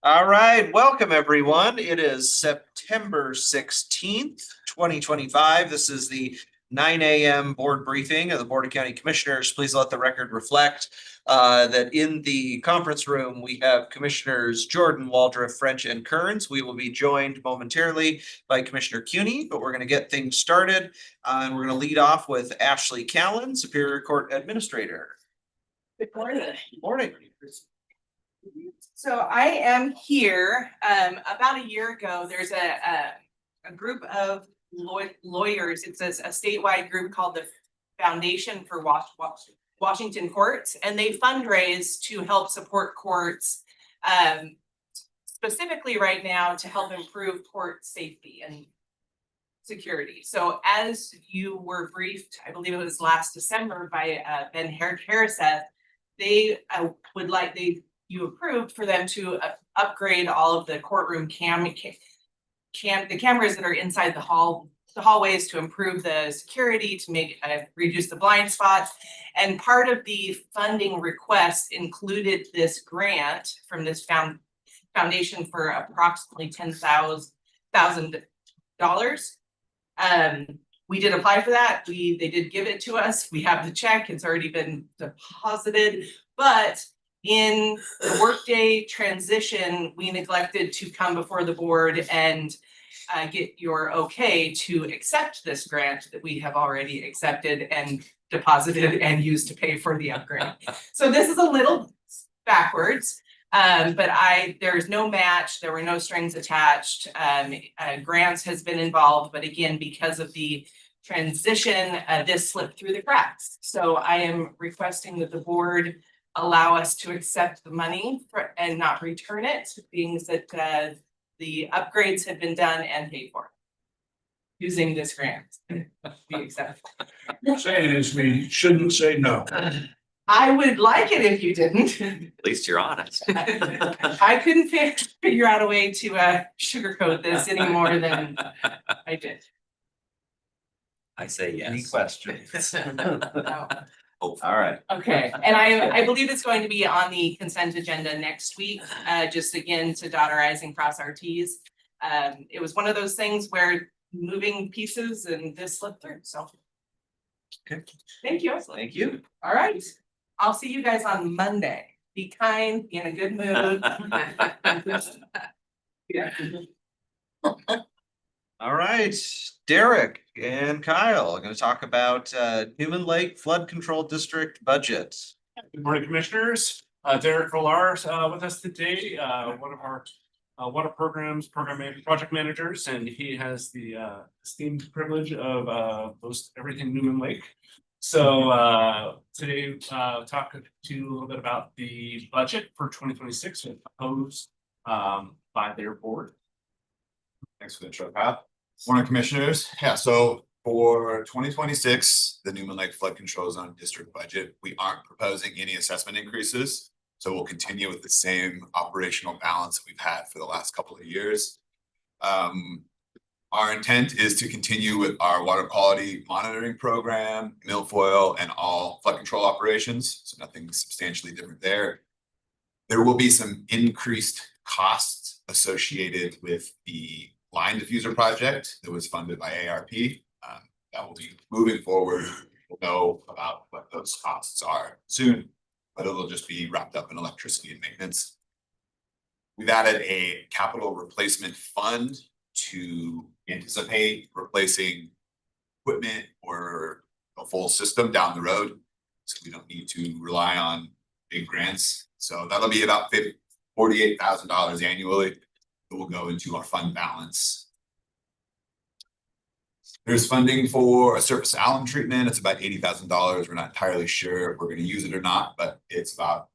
All right, welcome everyone. It is September 16th, 2025. This is the 9 a.m. board briefing of the Board of County Commissioners. Please let the record reflect that in the conference room, we have Commissioners Jordan, Waldrop, French, and Kearns. We will be joined momentarily by Commissioner Cuney, but we're going to get things started. And we're going to lead off with Ashley Callan, Superior Court Administrator. Good morning. Good morning. So I am here, about a year ago, there's a group of lawyers. It's a statewide group called the Foundation for Washington Courts, and they fundraise to help support courts, specifically right now to help improve court safety and security. So as you were briefed, I believe it was last December by Ben Harriseth, they you approved for them to upgrade all of the courtroom the cameras that are inside the hallways to improve the security, to make reduce the blind spots. And part of the funding request included this grant from this foundation for approximately $10,000. We did apply for that. They did give it to us. We have the check. It's already been deposited, but in the workday transition, we neglected to come before the board and get your okay to accept this grant that we have already accepted and deposited and used to pay for the upgrade. So this is a little backwards, but there's no match. There were no strings attached. Grants has been involved, but again, because of the transition, this slipped through the cracks. So I am requesting that the board allow us to accept the money and not return it, being that the upgrades have been done and paid for using this grant. We accept. You're saying is we shouldn't say no. I would like it if you didn't. At least you're honest. I couldn't figure out a way to sugarcoat this any more than I did. I say yes. Any questions? No. All right. Okay, and I believe it's going to be on the consent agenda next week, just again to dot our i's and cross our t's. It was one of those things where moving pieces and this slipped through, so. Okay. Thank you. Thank you. All right, I'll see you guys on Monday. Be kind, be in a good mood. Yeah. All right, Derek and Kyle are going to talk about Newman Lake Flood Control District budget. Good morning, commissioners. Derek Villar with us today, one of our water project managers, and he has the esteemed privilege of host everything Newman Lake. So today talk to you a little bit about the budget for 2026 and proposed by their board. Thanks for the intro, Pat. Morning, commissioners. Yeah, so for 2026, the Newman Lake Flood Control Zone District budget, we aren't proposing any assessment increases. So we'll continue with the same operational balance that we've had for the last couple of years. Our intent is to continue with our water quality monitoring program, milfoil, and all flood control operations. So nothing substantially different there. There will be some increased costs associated with the line diffuser project that was funded by ARP. That will be moving forward. We'll know about what those costs are soon, but it'll just be wrapped up in electricity and maintenance. We've added a capital replacement fund to anticipate replacing equipment or a full system down the road, so we don't need to rely on big grants. So that'll be about $48,000 annually. It will go into our fund balance. There's funding for a surface alum treatment. It's about $80,000. We're not entirely sure if we're going to use it or not, but it's about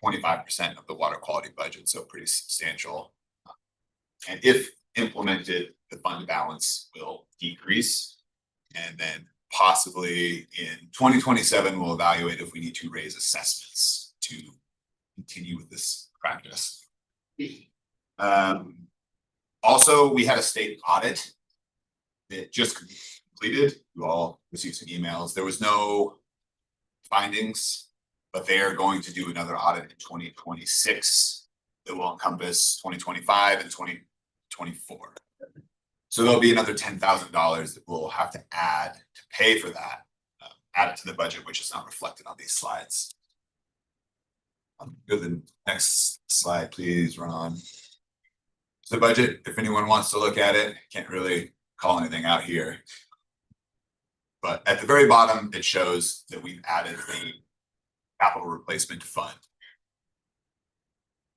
25% of the water quality budget, so pretty substantial. And if implemented, the fund balance will decrease, and then possibly in 2027 we'll evaluate if we need to raise assessments to continue with this practice. Also, we had a state audit that just completed. You all received some emails. There was no findings. But they are going to do another audit in 2026 that will encompass 2025 and 2024. So there'll be another $10,000 that we'll have to add to pay for that, add it to the budget, which is not reflected on these slides. Go to the next slide, please, Ron. The budget, if anyone wants to look at it, can't really call anything out here. But at the very bottom, it shows that we've added the capital replacement fund.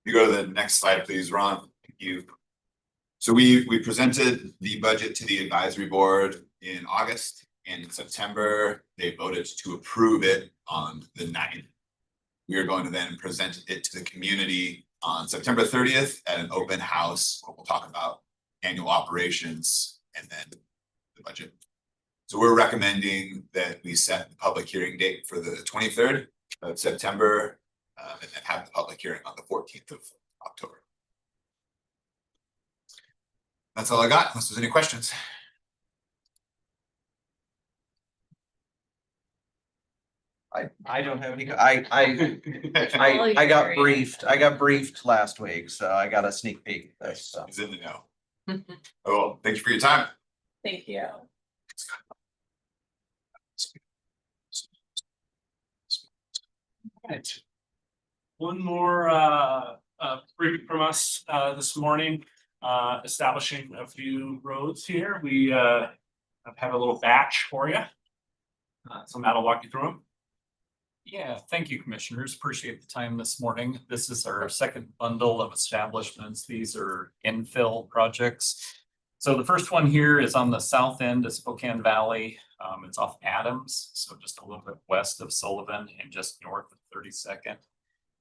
You go to the next slide, please, Ron. Thank you. So we presented the budget to the advisory board in August. In September, they voted to approve it on the 9th. We are going to then present it to the community on September 30th at an open house where we'll talk about annual operations and then the budget. So we're recommending that we set the public hearing date for the 23rd of September and then have the public hearing on the 14th of October. That's all I got, unless there's any questions. I don't have any, I got briefed last week, so I got a sneak peek. So. He's in the know. Oh, well, thank you for your time. Thank you. Right. One more briefing from us this morning, establishing a few roads here. We have a little batch for you. So Matt will walk you through them. Yeah, thank you, commissioners. Appreciate the time this morning. This is our second bundle of establishments. These are infill projects. So the first one here is on the south end of Spokane Valley. It's off Adams, so just a little bit west of Sullivan and just north of 32nd.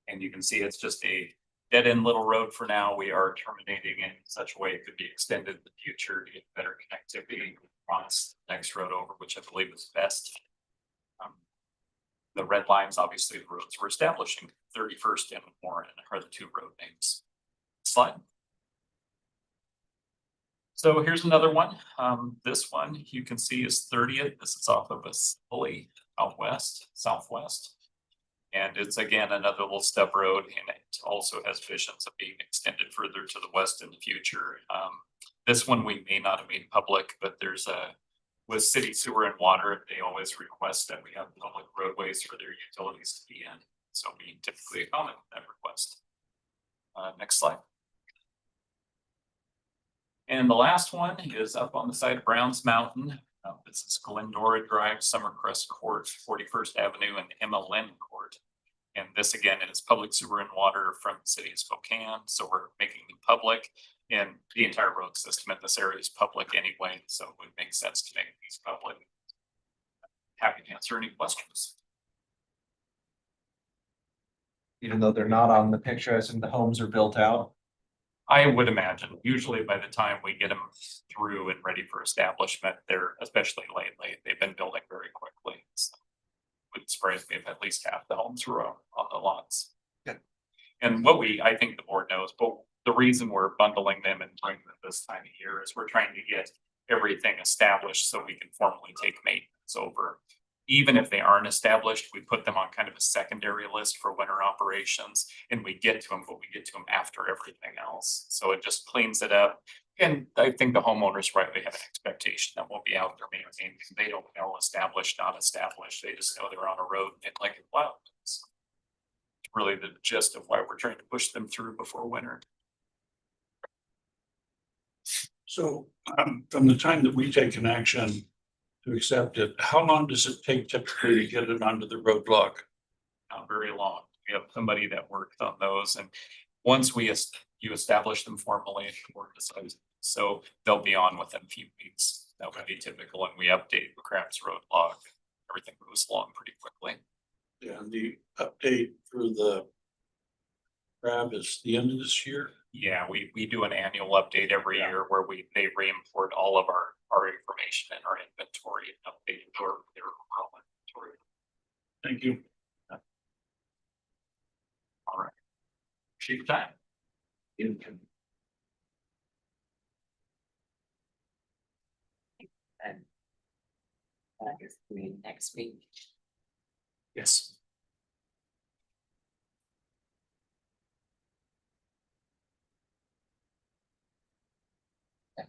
And you can see it's just a dead end little road for now. We are terminating it in such a way it could be extended in the future to get better connectivity across the next road over, which I believe is best. The red lines, obviously, the roads we're establishing. 31st and Warren are the two road names. Slide. So here's another one. This one you can see is 30th. This is off of Assembly southwest. And it's again another little stub road, and it also has visions of being extended further to the west in the future. This one we may not have made public, but there's with city sewer and water, they always request that we have public roadways for their utilities to be in. So we typically accommodate that request. Next slide. And the last one is up on the side of Browns Mountain. This is Glendora Drive, Summercrest Court, 41st Avenue, and Emma Lynn Court. And this again is public sewer and water from the city of Spokane. So we're making them public. And the entire road system in this area is public anyway, so it would make sense to make these public. Happy to answer any questions. Even though they're not on the picture, I assume the homes are built out. I would imagine usually by the time we get them through and ready for establishment, they're especially lately, they've been building very quickly. So it would surprise me if at least half the homes were on the lots. Good. And what I think the board knows, but the reason we're bundling them and bringing them this time of year is we're trying to get everything established so we can formally take maintenance over. Even if they aren't established, we put them on kind of a secondary list for winter operations, and we get to them, but we get to them after everything else. So it just cleans it up. And I think the homeowners rightly have an expectation that we'll be out there maintaining. They don't know established, not established. They just know they're on a road and like it well. It's really the gist of why we're trying to push them through before winter. So from the time that we take an action to accept it, how long does it take typically to get it onto the roadblock? Not very long. We have somebody that worked on those, and once you establish them formally, the board decides. So they'll be on within a few weeks. That would be typical, and we update the Crabs roadblock. Everything moves along pretty quickly. Yeah, and the update for the Crab is the end of this year. Yeah, we do an annual update every year where they re-import all of our information and our inventory and update their inventory. Thank you. All right. Appreciate your time. I guess next week. Yes.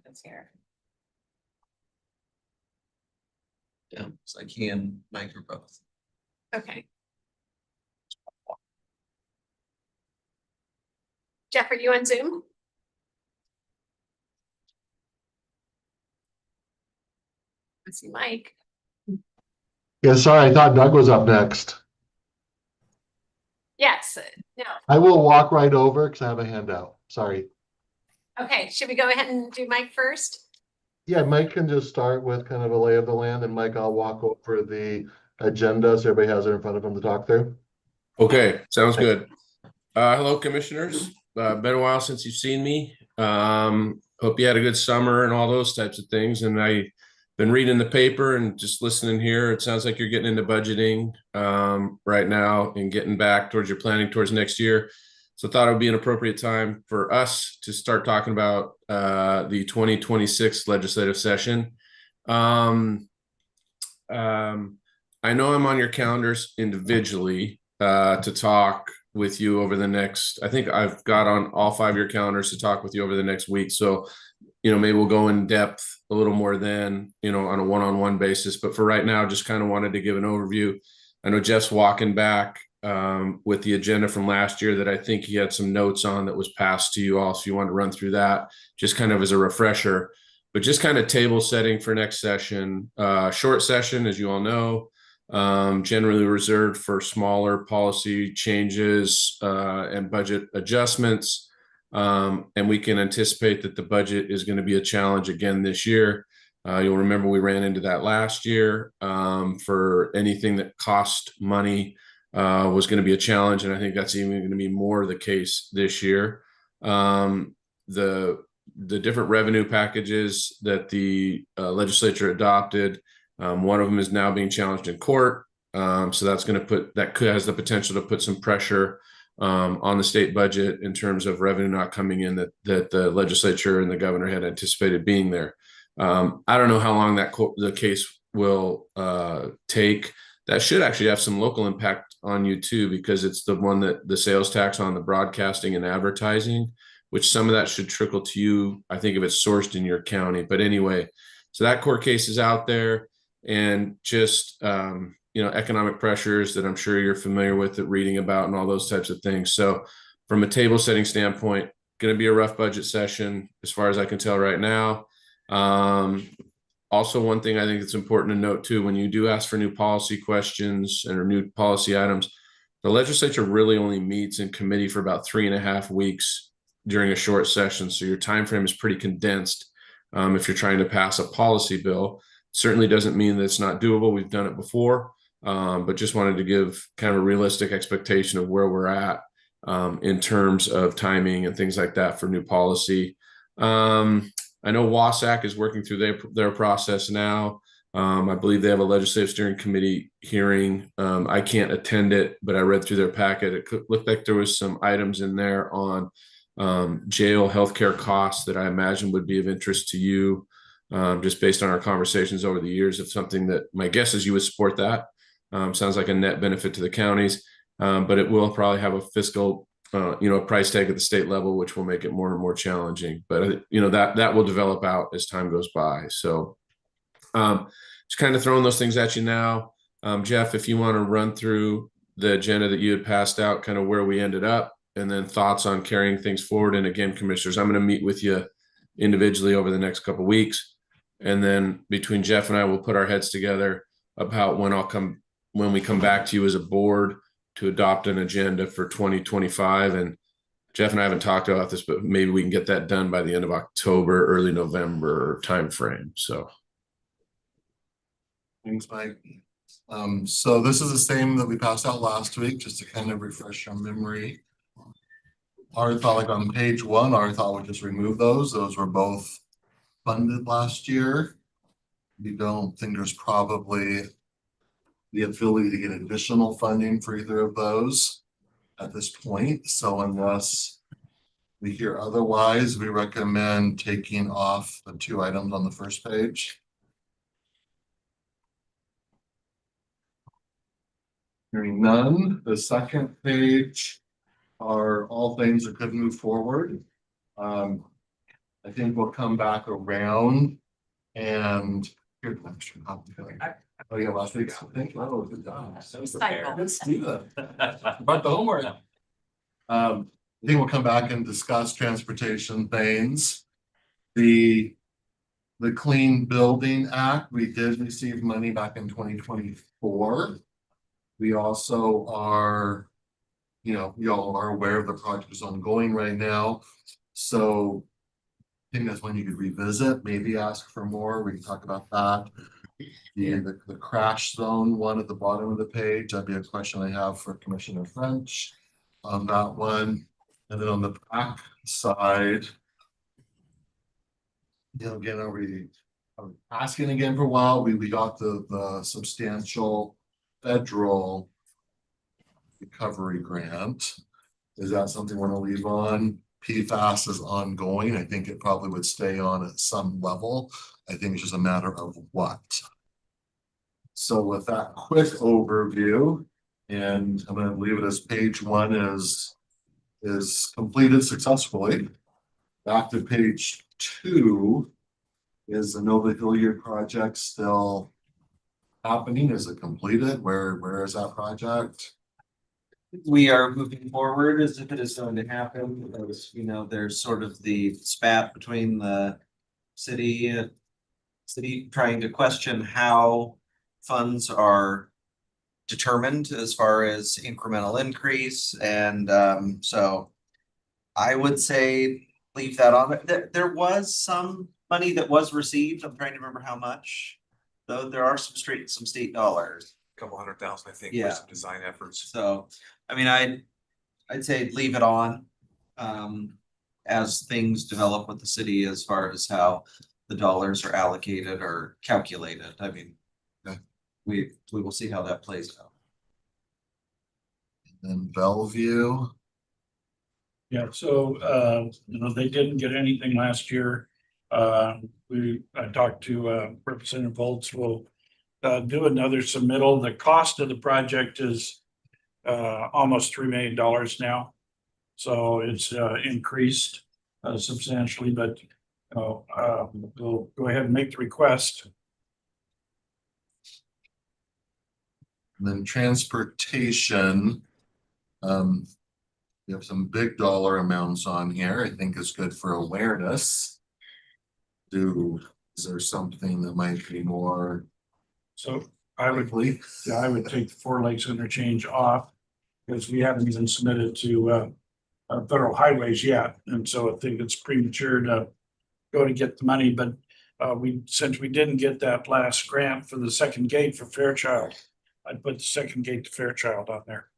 That's here. Yeah, it's like he and Mike are both. Okay. Jeff, are you on Zoom? I see Mike. Yeah, sorry, I thought Doug was up next. Yes, no. I will walk right over because I have a handout. Sorry. Okay, should we go ahead and do Mike first? Yeah, Mike can just start with kind of a lay of the land, and Mike, I'll walk over the agenda so everybody has it in front of them to talk through. Okay, sounds good. Hello, commissioners. Been a while since you've seen me. Hope you had a good summer and all those types of things. And I been reading the paper and just listening here. It sounds like you're getting into budgeting right now and getting back towards your planning towards next year. So I thought it would be an appropriate time for us to start talking about the 2026 legislative session. I know I'm on your calendars individually to talk with you over the next, I think I've got on all 5 of your calendars to talk with you over the next week. So, maybe we'll go in depth a little more then, on a one-on-one basis. But for right now, just kind of wanted to give an overview. I know Jeff's walking back with the agenda from last year that I think he had some notes on that was passed to you all. So you want to run through that just kind of as a refresher, but just kind of table setting for next session. Short session, as you all know, generally reserved for smaller policy changes and budget adjustments. And we can anticipate that the budget is going to be a challenge again this year. You'll remember we ran into that last year for anything that cost money was going to be a challenge. And I think that's even going to be more the case this year. The different revenue packages that the legislature adopted, one of them is now being challenged in court. So that's going to has the potential to put some pressure on the state budget in terms of revenue not coming in that the legislature and the governor had anticipated being there. I don't know how long the case will take. That should actually have some local impact on you too, because it's the one that the sales tax on the broadcasting and advertising, which some of that should trickle to you, I think, if it's sourced in your county. But anyway, so that court case is out there, and just economic pressures that I'm sure you're familiar with, reading about and all those types of things. So from a table setting standpoint, going to be a rough budget session as far as I can tell right now. Also, one thing I think it's important to note too, when you do ask for new policy questions or new policy items, the legislature really only meets in committee for about 3.5 weeks during a short session. So your time frame is pretty condensed if you're trying to pass a policy bill. Certainly doesn't mean that it's not doable. We've done it before. But just wanted to give kind of a realistic expectation of where we're at in terms of timing and things like that for new policy. I know WASAC is working through their process now. I believe they have a legislative steering committee hearing. I can't attend it, but I read through their packet. It looked like there was some items in there on jail healthcare costs that I imagine would be of interest to you, just based on our conversations over the years. Of something that my guess is you would support that. Sounds like a net benefit to the counties, but it will probably have a fiscal, price tag at the state level, which will make it more and more challenging. But that will develop out as time goes by. So, just kind of throwing those things at you now. Jeff, if you want to run through the agenda that you had passed out, kind of where we ended up, and then thoughts on carrying things forward. And again, commissioners, I'm going to meet with you individually over the next couple of weeks, and then between Jeff and I, we'll put our heads together about when we come back to you as a board to adopt an agenda for 2025. And Jeff and I haven't talked about this, but maybe we can get that done by the end of October, early November timeframe. So. Thanks, Mike. So this is the same that we passed out last week, just to kind of refresh our memory. Our thought, like on page 1, our thought would just remove those. Those were both funded last year. We don't think there's probably the ability to get additional funding for either of those at this point. So unless we hear otherwise, we recommend taking off the 2 items on the first page. Hearing none, the second page are all things that could move forward. I think we'll come back around and. Here's an extra copy. Oh, yeah, last week's, I think, oh, good job. Let's do that. But the homework. I think we'll come back and discuss transportation things. The Clean Building Act, we did receive money back in 2024. We also are, you know, y'all are aware of the project is ongoing right now. So I think that's when you could revisit, maybe ask for more. We can talk about that. The crash zone one at the bottom of the page, that'd be a question I have for Commissioner French on that one. And then on the back side. You know, again, are we asking again for a while? We got the substantial federal recovery grant. Is that something we want to leave on? PFAS is ongoing. I think it probably would stay on at some level. I think it's just a matter of what. So with that quick overview, and I'm going to leave it as page one is completed successfully. Back to page two. Is the Nova Hilliard project still happening? Is it completed? Where is that project? We are moving forward as if it is going to happen, because, you know, there's sort of the spat between the city trying to question how funds are determined as far as incremental increase, and so I would say leave that on. There was some money that was received. I'm trying to remember how much, though there are some state dollars. Couple $100,000, I think, Yeah. for some design efforts. So, I mean, I'd say leave it on. As things develop with the city as far as how the dollars are allocated or calculated. I mean, we will see how that plays out. And Bellevue. Yeah, so, you know, they didn't get anything last year. I talked to, Representative Volts. We'll, do another submittal. The cost of the project is, almost $3 million now. So it's, increased, substantially, but, we'll go ahead and make the request. And then transportation. We have some big dollar amounts on here. I think is good for awareness. Is there something that might be more So I would, likely? yeah, I would take the Four Lakes interchange off because we haven't even submitted to, federal highways yet. And so I think it's premature to go to get the money, but, since we didn't get that last grant for the second gate for Fairchild, I'd put the second gate to Fairchild on there.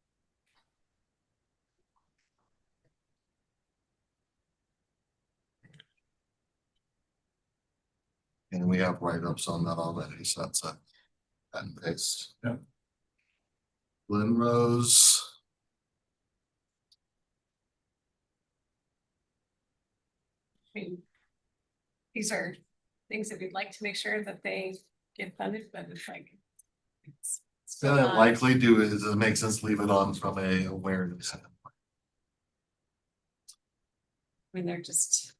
And we have write-ups on that already, so that's a cut and paste. Yeah. Glen Rose. I mean, these are things that we'd like to make sure that they get funded, but it's like. It's still Then not- likely does it make sense to leave it on from a awareness? I mean, they're just.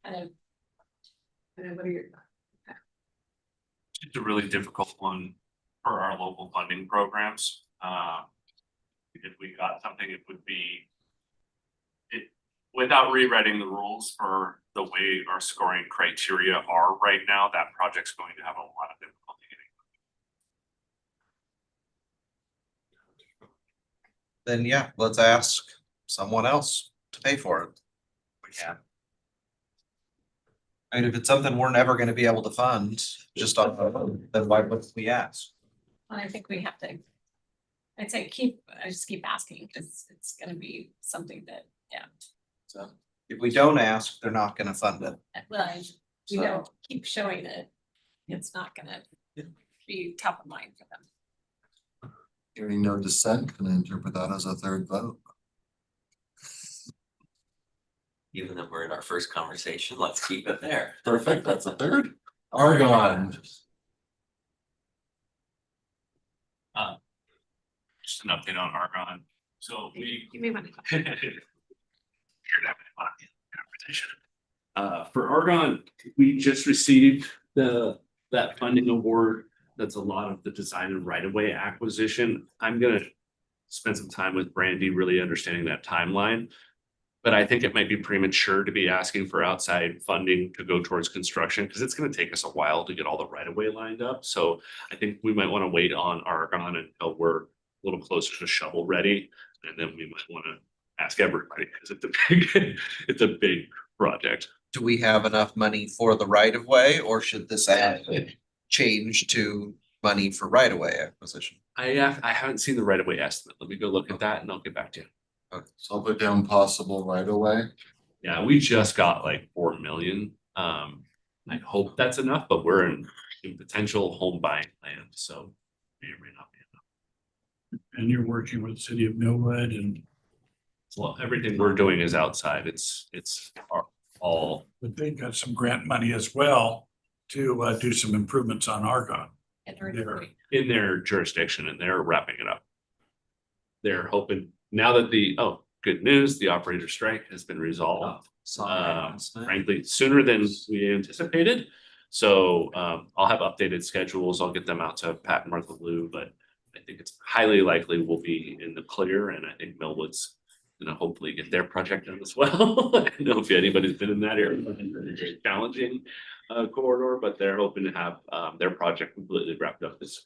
Kind of. What are your? It's a really difficult one for our local funding programs. If we got something, it would be. Without rewriting the rules for the way our scoring criteria are right now, that project's going to have a lot of difficulty getting. Then yeah, let's ask someone else to pay for it. We can. I mean, if it's something we're never gonna be able to fund, just on, then why would we ask? And I think we have to. I'd say I just keep asking because it's gonna be something that, yeah. So if we don't ask, they're not gonna fund it. Well, we So- don't keep showing it. It's not gonna be top of mind for them. Hearing no dissent, can I interpret that as a third vote? Even though we're in our first conversation, let's keep it there. Perfect, that's a third. Argonne. Just an update on Argonne. So we. You may want to. Sure to have a lot of conversation. For Argonne, we just received that funding award. That's a lot of the design and right-of-way acquisition. I'm gonna spend some time with Brandy, really understanding that timeline. But I think it might be premature to be asking for outside funding to go towards construction, because it's gonna take us a while to get all the right-of-way lined up. So I think we might want to wait on Argonne until we're a little closer to shovel ready. And then we might want to ask everybody, because it's a big project. Do we have enough money for the right of way, or should this change to money for right of way acquisition? I haven't seen the right-of-way estimate. Let me go look at that and I'll get back to you. So I'll put down possible right away. Yeah, we just got like 4 million. I hope that's enough, but we're in potential home buying land, so may or may not be enough. And you're working with the city of Millwood and, Well, everything we're doing is outside. It's all, but they've got some grant money as well to do some improvements on Argonne. There. in their jurisdiction, and they're wrapping it up. They're hoping now that good news, the operator strike has been resolved. Frankly, sooner than we anticipated. So I'll have updated schedules. I'll get them out to Pat and Martha Lou, but I think it's highly likely we'll be in the clear, and I think Millwood's gonna hopefully get their project done as well. I don't know if anybody's been in that area, but it's a very challenging corridor, but they're hoping to have their project completely wrapped up this.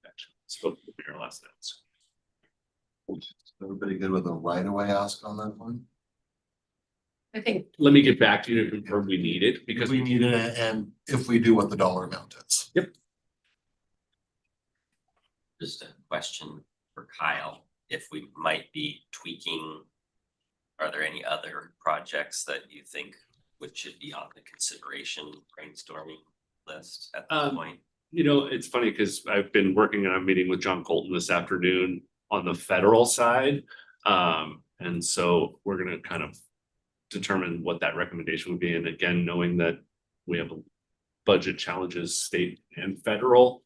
Actually, spoke to the mayor last night. Everybody good with a right away ask on that one? I think Let me get back to you to confirm we need it, because Because we need it, and if we do, what the dollar amount is. Just a question for Kyle, if we might be tweaking. Are there any other projects that you think should be on the consideration brainstorming list at this point? You know, it's funny because I've been working on a meeting with John Colton this afternoon on the federal side. And so we're gonna kind of determine what that recommendation would be. And again, knowing that we have budget challenges, state and federal,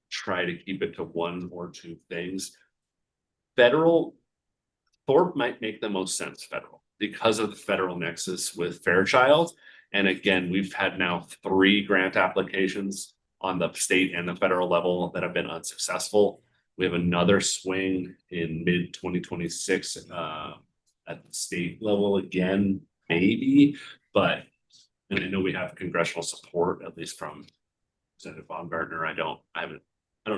try to keep it to one or two things. Federal, Thorpe might make the most sense federal because of the federal nexus with Fairchild. And again, we've had now 3 grant applications on the state and the federal level that have been unsuccessful. We have another swing in mid 2026 at the state level again, maybe, but, and I know we have congressional support, at least from Senator Baumgartner. I don't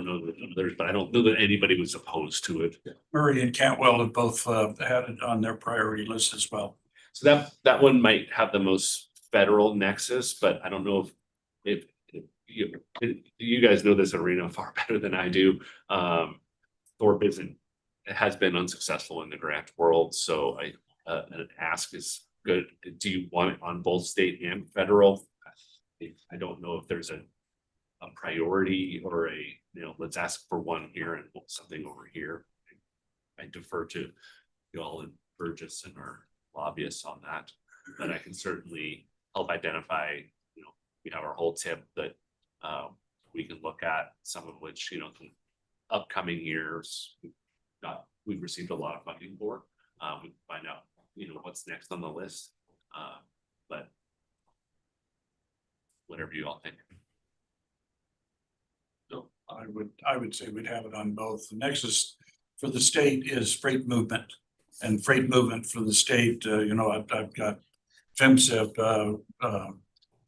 know the others, but I don't know that anybody was opposed to it. Murray and Cantwell have both had it on their priority list as well. So that one might have the most federal nexus, but I don't know if you guys know this arena far better than I do. Thorpe has been unsuccessful in the grant world, so an ask is good. Do you want it on both state and federal? I don't know if there's a priority or let's ask for one here and something over here. I defer to y'all and Burgess and our lobbyists on that, but I can certainly help identify, we have our whole tip that we can look at, some of which, upcoming years, we've received a lot of funding for. We can find out, what's next on the list. But whatever you all think. So I would say we'd have it on both. The nexus for the state is freight movement, and freight movement for the state, I've got FEMSIP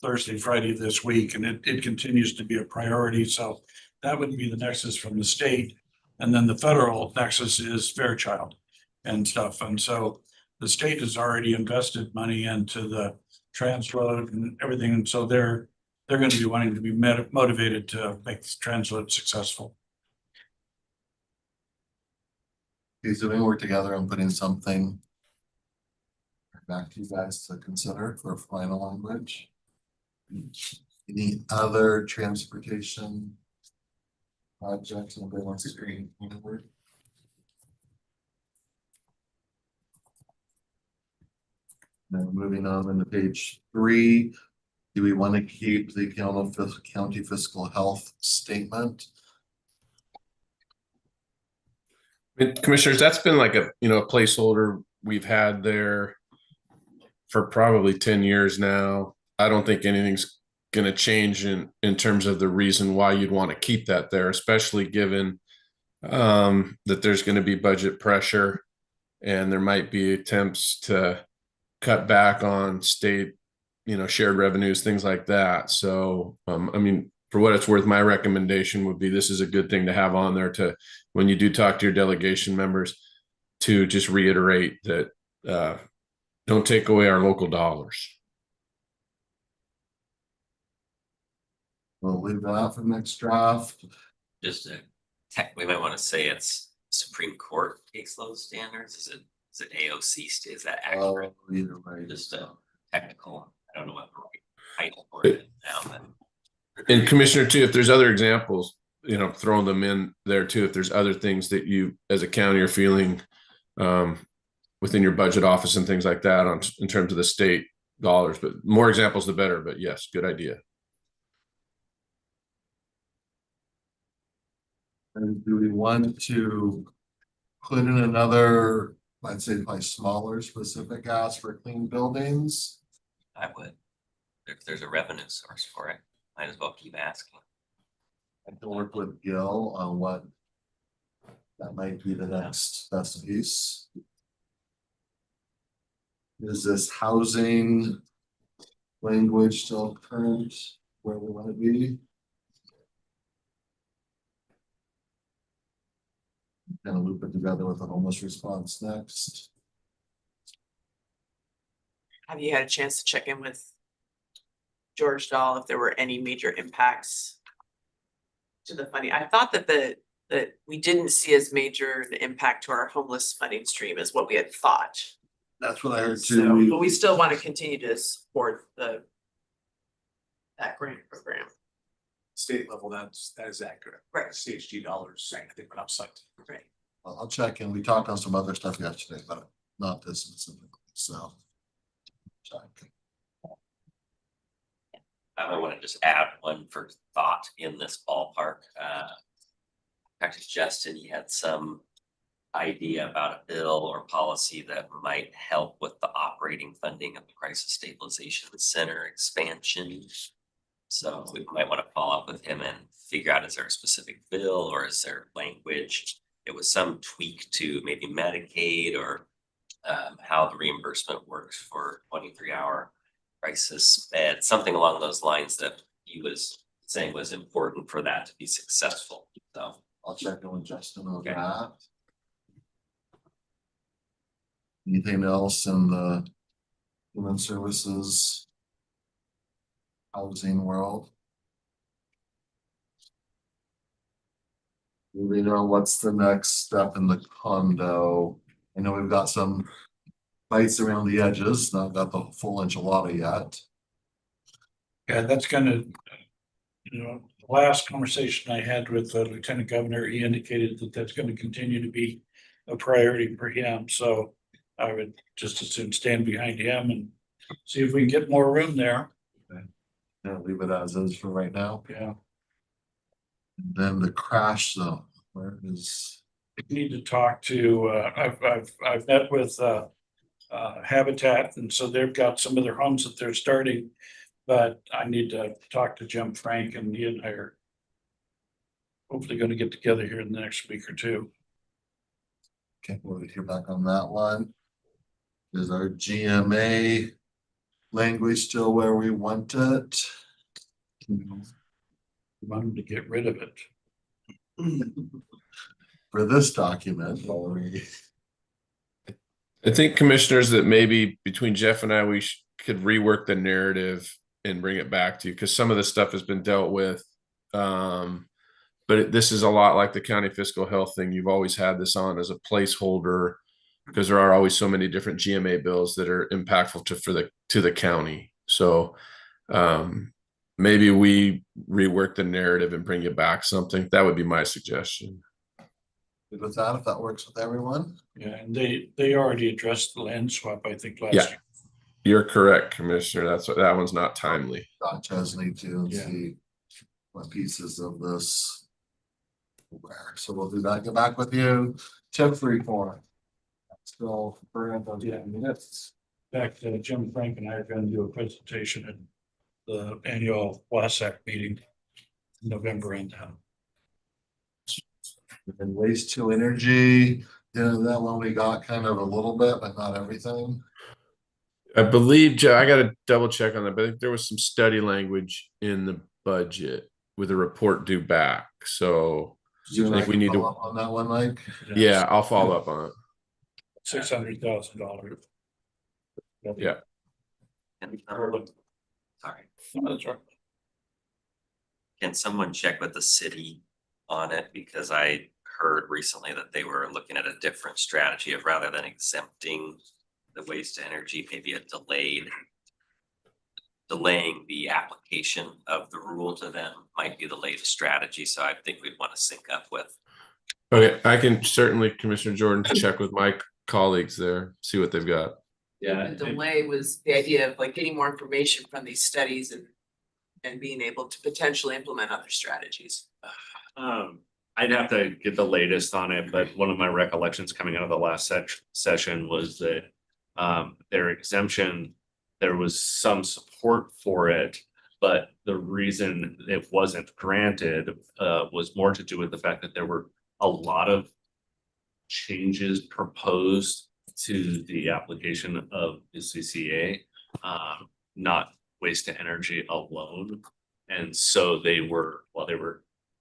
Thursday, Friday this week, and it continues to be a priority. So that would be the nexus from the state. And then the federal nexus is Fairchild and stuff. And so the state has already invested money into the transload and everything. And so they're going to be wanting to be motivated to make this transload successful. Okay, so we work together on putting something back to you guys to consider for final language. Any other transportation projects anybody wants to bring forward? Now moving on into page 3, do we want to keep the county fiscal health statement? Commissioners, that's been like a, a placeholder we've had there for probably 10 years now. I don't think anything's going to change in terms of the reason why you'd want to keep that there, especially given that there's going to be budget pressure and there might be attempts to cut back on state, shared revenues, things like that. So, I mean, for what it's worth, my recommendation would be this is a good thing to have on there to, when you do talk to your delegation members, to just reiterate that don't take away our local dollars. We'll leave that out for the next draft. Just a tech, we might want to say it's Supreme Court caseload standards. Is it AOC? Is that accurate? Either way. Just a technical, I don't know what the right title for it is now, but. And Commissioner too, if there's other examples, throwing them in there too, if there's other things that you as a county are feeling within your budget office and things like that in terms of the state dollars, but more examples the better. But yes, good idea. And do we want to put in another, I'd say by smaller specific ask for clean buildings? I would. If there's a revenue source for it, might as well keep asking. I can work with Gil on what that might be the next best piece. Is this housing language still current where we want to be? Kind of loop it together with the homeless response next. Have you had a chance to check in with George Dahl if there were any major impacts to the funding? I thought that we didn't see as major the impact to our homeless funding stream as what we had thought. That's what I heard So, too. but we still want to continue to support that grant program. State level, that is accurate. Right. CHG dollars, I think, went upside. Right. I'll check in. We talked on some other stuff yesterday, but not this specifically, so. Check. I want to just add one for thought in this ballpark. Dr. Justin, he had some idea about a bill or policy that might help with the operating funding of the Crisis Stabilization Center expansion. So we might want to follow up with him and figure out, is there a specific bill or is there language? It was some tweak to maybe Medicaid or how the reimbursement works for 23-hour crisis bed, something along those lines that he was saying was important for that to be successful. So I'll check in with Justin on Okay. that. Anything else in the human services housing world? We know what's the next step in the condo. I know we've got some bites around the edges, not got the full enchilada yet. Yeah, that's gonna, the last conversation I had with the Lieutenant Governor, he indicated that that's gonna continue to be a priority for him, so I would just as soon stand behind him and see if we can get more room there. Yeah, leave it as is for right now. Yeah, And then the crash zone, where is? need to talk to, I've met with Habitat, and so they've got some of their homes that they're starting. But I need to talk to Jim Frank, and he and I are hopefully gonna get together here in the next week or two. Can't wait to hear back on that one. Is our GMA language still where we want it? We want them to get rid of it. For this document, or we, I think commissioners that maybe between Jeff and I, we could rework the narrative and bring it back to you, because some of this stuff has been dealt with. But this is a lot like the county fiscal health thing. You've always had this on as a placeholder because there are always so many different GMA bills that are impactful to the county. So maybe we rework the narrative and bring you back something. That would be my suggestion. good with that, if that works with everyone. Yeah, and they already addressed the land swap, I think, last Yeah. year. You're correct, Commissioner. That one's not timely. Dot Chesney too, and Yeah. see what pieces of this. Where, so we'll do that, get back with you. tip reform. Still, for those minutes. In fact, Jim Frank and I are gonna do a presentation at the annual WASAC meeting in November and And waste to energy, that one we got kind of a little bit, but not everything. I believe, Joe, I gotta double check on that, but I think there was some study language in the budget with a report due back, so. You and I think we can need to- follow up on that one, Mike. Yeah, I'll follow up on it. $600,000. Yeah. And, sorry, That's right. can someone check with the city on it? Because I heard recently that they were looking at a different strategy of rather than exempting the waste to energy, maybe a delaying the application of the rule to them might be the latest strategy. So I think we'd want to sync up with. Okay, I can certainly, Commissioner Jordan, check with my colleagues there, see what they've got. Yeah. The delay was the idea of like getting more information from these studies and being able to potentially implement other strategies. I'd have to get the latest on it, but one of my recollections coming out of the last session was that their exemption, there was some support for it, but the reason it wasn't granted was more to do with the fact that there were a lot of changes proposed to the application of the CCA, not waste to energy alone. And so there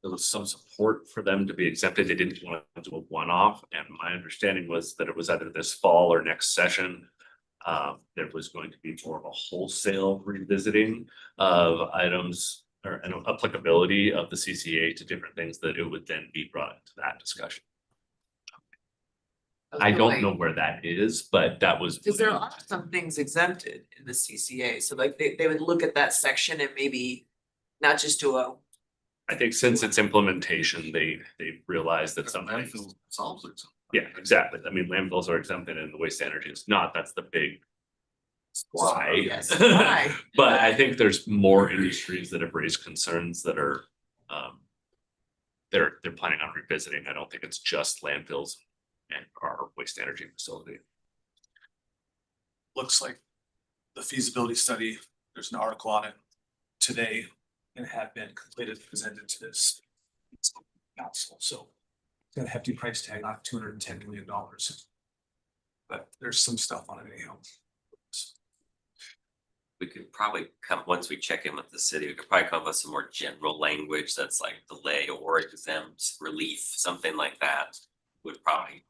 was some support for them to be exempted. They didn't want to do a one-off. And my understanding was that it was either this fall or next session. There was going to be more of a wholesale revisiting of items or an applicability of the CCA to different things that it would then be brought into that discussion. I don't know where that is, but that was. Because there are some things exempted in the CCA, so like they would look at that section and maybe not just do a. I think since its implementation, they realized that some things. Solves it. Yeah, exactly. I mean, landfills are exempted and the waste to energy is not. That's the big why. Yes, why? But I think there's more industries that have raised concerns that are they're planning on revisiting. I don't think it's just landfills and our waste energy facility. Looks like the feasibility study, there's an article on it today and had been completed, presented to this council, so it's got a hefty price tag, not $210 million. But there's some stuff on it anyhow. We could probably come, once we check in with the city, we could probably come up with some more general language that's like delay or exempt relief, something like that would probably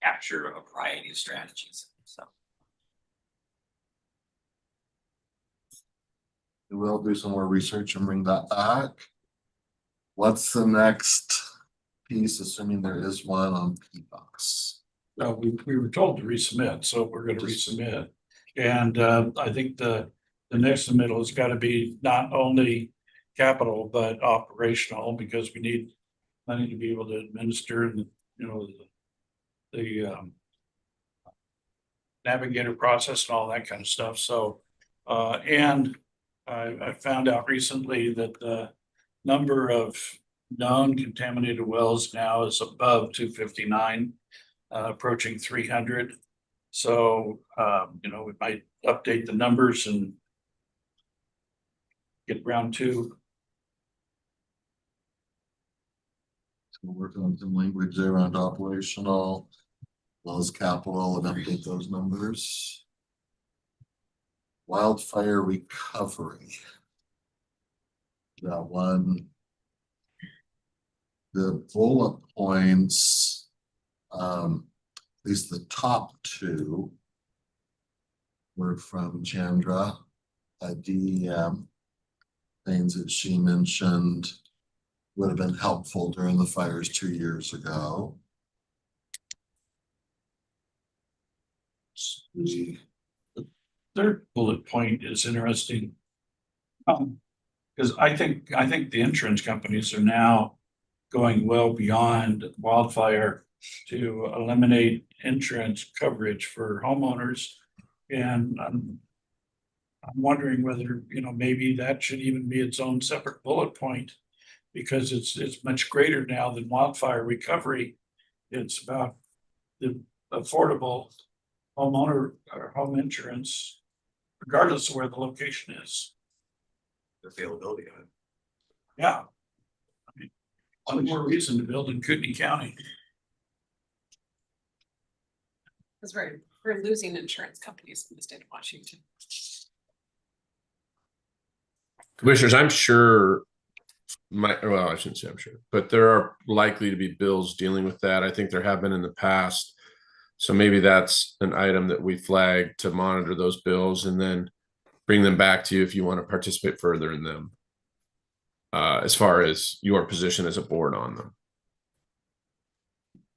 capture a variety of strategies, so. We'll do some more research and bring that back. What's the next piece, assuming there is one on PFAS? We were told to resubmit, so we're gonna resubmit. And I think the next submittal has got to be not only capital, but operational, because we need money to be able to administer and, you know, the navigator process and all that kind of stuff. So and I found out recently that the number of known contaminated wells now is above 259, approaching 300. So, you know, we might update the numbers and get round two. So we're working on some language there around operational, as well as capital, and update those numbers. Wildfire recovery. That one. The bullet points, at least the top two were from Chandra at DEM. Things that she mentioned would have been helpful during the fires 2 years ago. The third bullet point is interesting. Because I think the insurance companies are now going well beyond wildfire to eliminate insurance coverage for homeowners. And I'm wondering whether, you know, maybe that should even be its own separate bullet point, because it's much greater now than wildfire recovery it's about the affordable homeowner or home insurance, regardless of where the location is. The availability of it. Yeah. I mean, one more reason to build in Kootenai County. Because we're losing insurance companies in the state of Washington. Commissioners, I'm sure well, I shouldn't say I'm sure, but there are likely to be bills dealing with that. I think there have been in the past. So maybe that's an item that we flag to monitor those bills and then bring them back to you if you want to participate further in them. As far as your position as a board on them.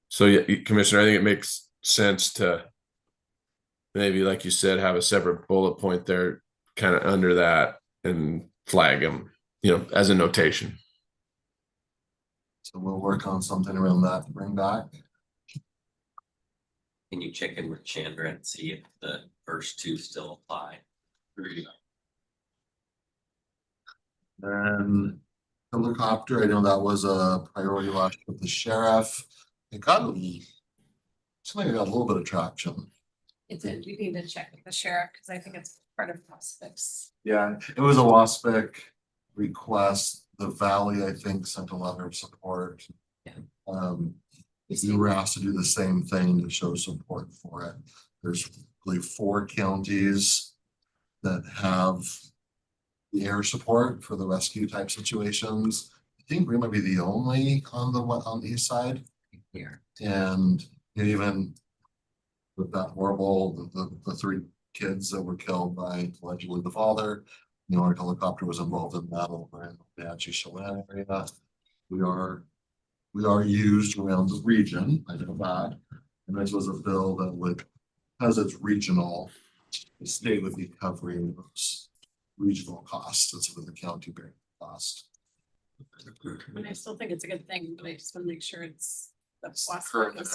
So yeah, Commissioner, I think it makes sense to maybe, like you said, have a separate bullet point there kind of under that and flag them, as a notation. So we'll work on something around that to bring back. Can you check in with Chandra and see if the first two still apply? And helicopter, I know that was a priority last year with the sheriff. It got something got a little bit of traction. It's we need to check with the sheriff because I think it's part of prospects. Yeah, it was a WASPIC request. The Valley, I think, sent a letter of support. Yeah. We were asked to do the same thing to show support for it. There's, I believe, 4 counties that have the air support for the rescue type situations. I think we might be the only on the east side Here. and even with that horrible, the 3 kids that were killed by allegedly the father, our helicopter was involved in that over in the Apache Chelan area. We are used around the region, I know that, and this was a bill that would, because it's regional, the state would be covering those regional costs instead of the county bearing cost. And I still think it's a good thing, but I just want to make sure it's the Correct.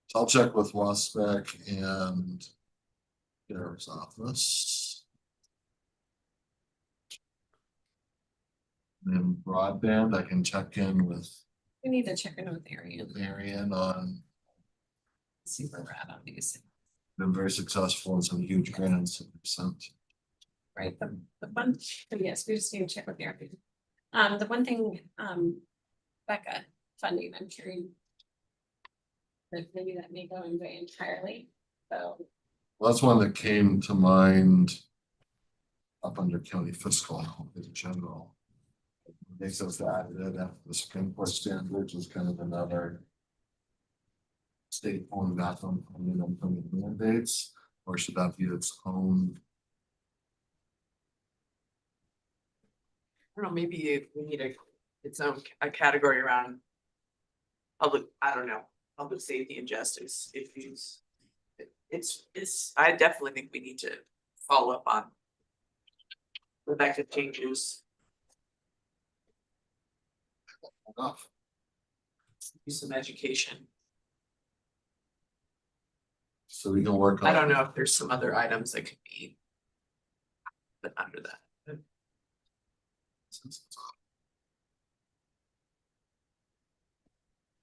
So I'll check with WASPEC and Sheriff's Office. And broadband, I can check in with We need to check in with Arian, Marion on, see where we're at on these. been very successful in some huge grants that we've sent. Right, the one, yes, we just need to check with Arian. The one thing, Becca funding, I'm hearing that maybe that may go away entirely, so. Well, that's one that came to mind up under county fiscal in general. Makes us added it after the Supreme Court standards was kind of another state pulling back on funding mandates, or should that be its own? I don't know, maybe we need its own category around public, I don't know, public safety and justice issues. I definitely think we need to follow up on Rebecca changes. Enough. Do some education. So we can work on. I don't know if there's some other items that could be but under that.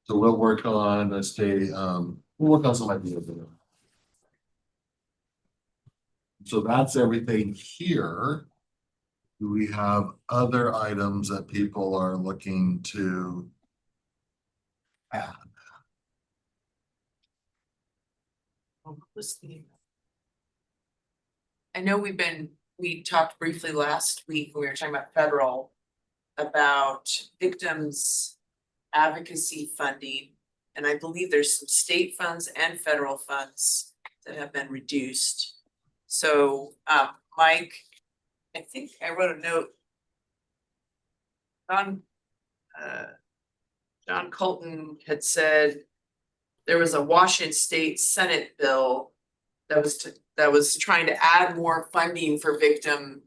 So we'll work on, let's say, we'll work on some ideas. So that's everything here. Do we have other items that people are looking to add? I know we talked briefly last week, when we were talking about federal, about victims advocacy funding. And I believe there's some state funds and federal funds that have been reduced. So, Mike, I think I wrote a note. John Colton had said there was a Washington State Senate bill that was trying to add more funding for victim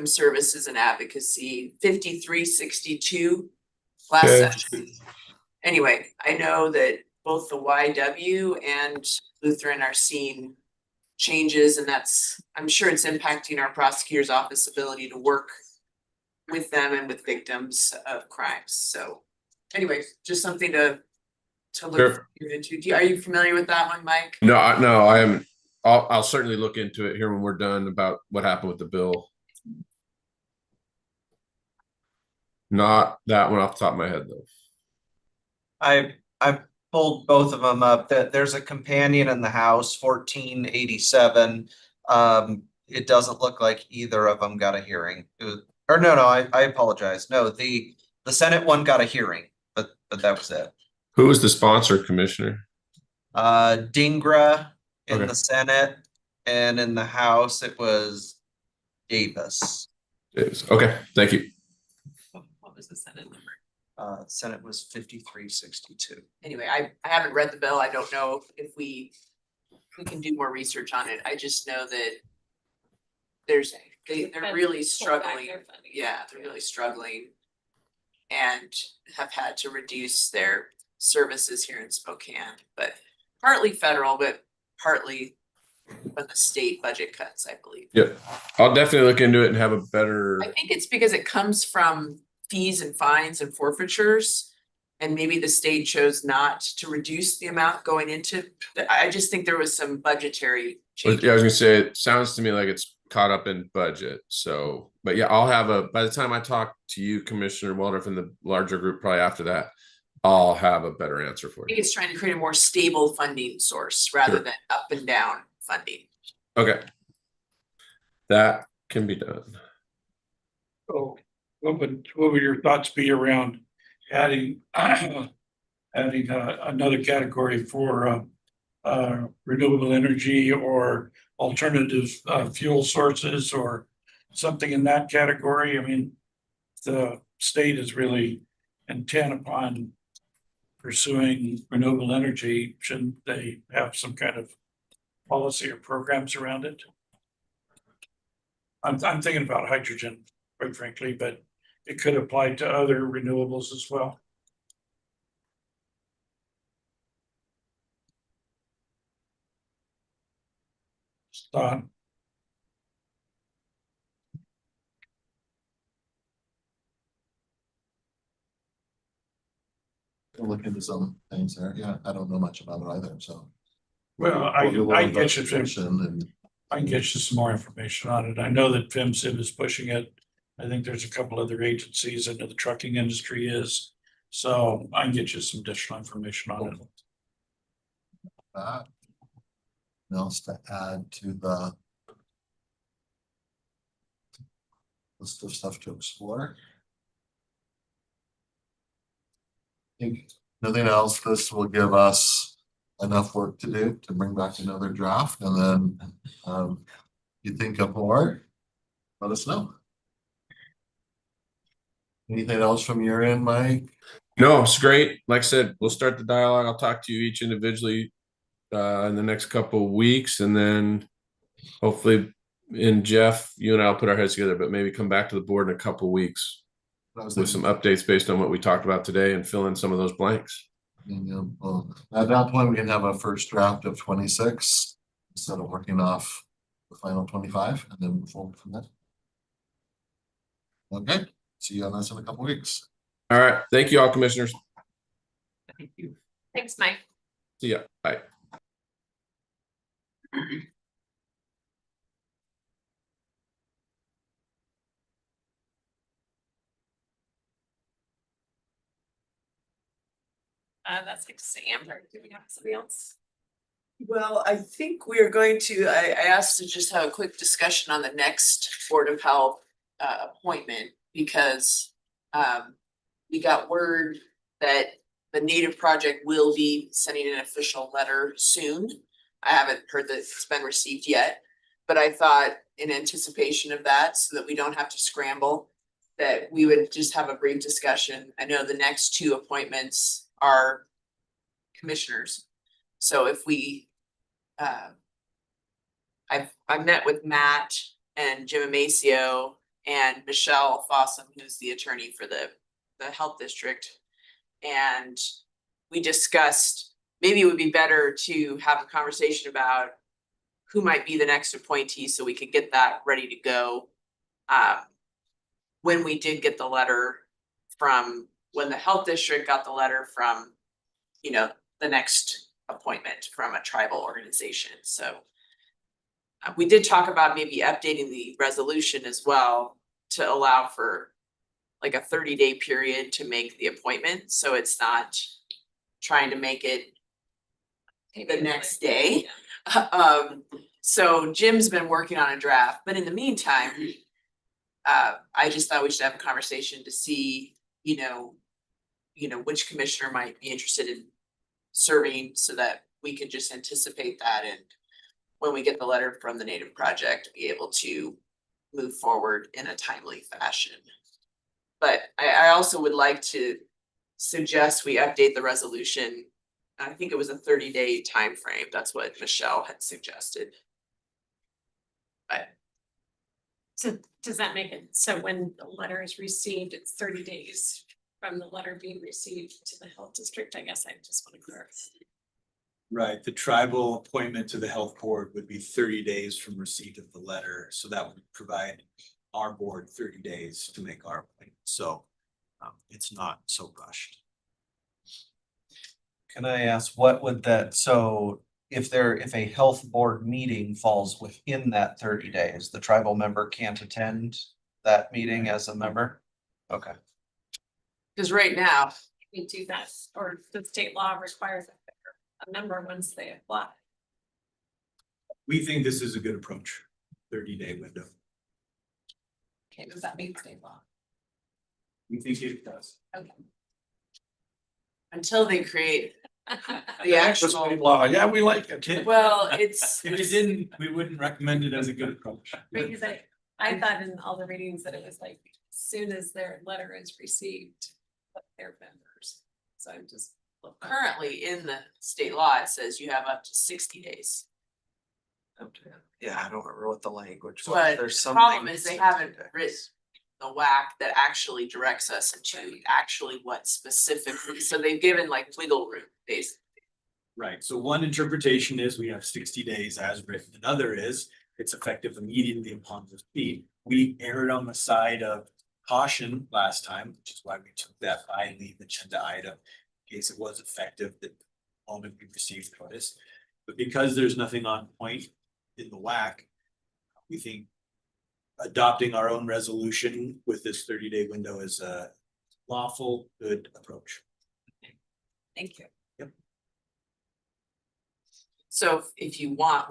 services and advocacy, 5362 last session. Anyway, I know that both the YW and Lutheran are seeing changes, and I'm sure it's impacting our prosecutor's office ability to work with them and with victims of crimes. So anyway, just something to to look Sure. into. Are you familiar with that one, Mike? No, I am. I'll certainly look into it here when we're done about what happened with the bill. Not that one off the top of my head though. I pulled both of them up. That there's a companion in the House, 1487. It doesn't look like either of them got a hearing. Or no, I apologize. No, the Senate one got a hearing, but that was it. Who was the sponsor, Commissioner? Dingra in Okay. the Senate, and in the House it was Davis. Okay, thank you. What was the Senate number? Senate was 5362. Anyway, I haven't read the bill. I don't know if we can do more research on it. I just know that they're really struggling. Yeah, they're really struggling and have had to reduce their services here in Spokane, but partly federal, but partly from the state budget cuts, I believe. Yep, I'll definitely look into it and have a better. I think it's because it comes from fees and fines and forfeitures. And maybe the state chose not to reduce the amount going into, I just think there was some budgetary change. Yeah, I was gonna say, it sounds to me like it's caught up in budget, so, but yeah, I'll have by the time I talk to you, Commissioner Waldorf, and the larger group, probably after that, I'll have a better answer for I think you. it's trying to create a more stable funding source rather Sure. than up and down funding. Okay. That can be done. So what would your thoughts be around adding another category for renewable energy or alternative fuel sources or something in that category? I mean, the state is really intent upon pursuing renewable energy. Shouldn't they have some kind of policy or programs around it? I'm thinking about hydrogen, quite frankly, but it could apply to other renewables as well. Thought. Look into some things there. Yeah, I don't know much about it either, so. Well, I We'll do a can little get you investigation and I can get you some more information on it. I know that FEMCIB is pushing it. I think there's a couple other agencies. I know the trucking industry is. So I can get you some additional information on it. that. Anything else to add to the list of stuff to explore? I think nothing else. This will give us enough work to do to bring back another draft, and then you think of more, let us know. Anything else from your end, Mike? No, it's great. Like I said, we'll start the dialogue. I'll talk to you each individually in the next couple of weeks, and then hopefully, and Jeff, you and I'll put our heads together, but maybe come back to the board in a couple of weeks with some updates based on what we talked about today and fill in some of those blanks. Well, at that point, we can have a first draft of 26 instead of working off the final 25 and then move forward from there. Okay, see you on this in a couple weeks. All right. Thank you all, commissioners. Thank you. Thanks, Mike. See ya. Bye. That's like Sam, or do we have somebody else? Well, I think we are going to, I asked to just have a quick discussion on the next Board of Health appointment because we got word that the Native Project will be sending an official letter soon. I haven't heard that it's been received yet, but I thought in anticipation of that, so that we don't have to scramble, that we would just have a brief discussion. I know the next two appointments are commissioners. So if we, I've met with Matt and Jim Amacio and Michelle Fossum, who's the attorney for the health district. And we discussed, maybe it would be better to have a conversation about who might be the next appointee so we could get that ready to go. When we did get the letter from, when the health district got the letter from you know, the next appointment from a tribal organization, so. We did talk about maybe updating the resolution as well to allow for like a 30-day period to make the appointment, so it's not trying to make it the next day. So Jim's been working on a draft, but in the meantime, I just thought we should have a conversation to see, you know, which commissioner might be interested in serving so that we could just anticipate that, and when we get the letter from the Native Project, be able to move forward in a timely fashion. But I also would like to suggest we update the resolution. I think it was a 30-day time frame. That's what Michelle had suggested. So does that make it, so when the letter is received, it's 30 days from the letter being received to the health district? I guess I just want to clarify. Right, the tribal appointment to the health board would be 30 days from receipt of the letter, so that would provide our board 30 days to make our appointment, so it's not so rushed. Can I ask, what would that, so if a health board meeting falls within that 30 days, the tribal member can't attend that meeting as a member? Okay. Because right now, We do that, or the state law requires a member once they apply. We think this is a good approach, 30-day window. Okay, does that mean state law? We think it does. Okay. until they create the That's actual, state law. Yeah, we like it. well, it's. If it didn't, we wouldn't recommend it as a good approach. Because I thought in all the readings that it was like, as soon as their letter is received, their members, so I'm just. Currently in the state law, it says you have up to 60 days. Yeah, I don't remember what the language was. But There's the something. problem is they haven't written the WAC that actually directs us into actually what specifically, so they've given like wiggle room, basically. Right, so one interpretation is we have 60 days as written, another is it's effective immediately upon receipt. We erred on the side of caution last time, which is why we took that by leave agenda item. In case it was effective the moment we received notice, but because there's nothing on point in the WAC, we think adopting our own resolution with this 30-day window is a lawful, good approach. Thank you. So if you want,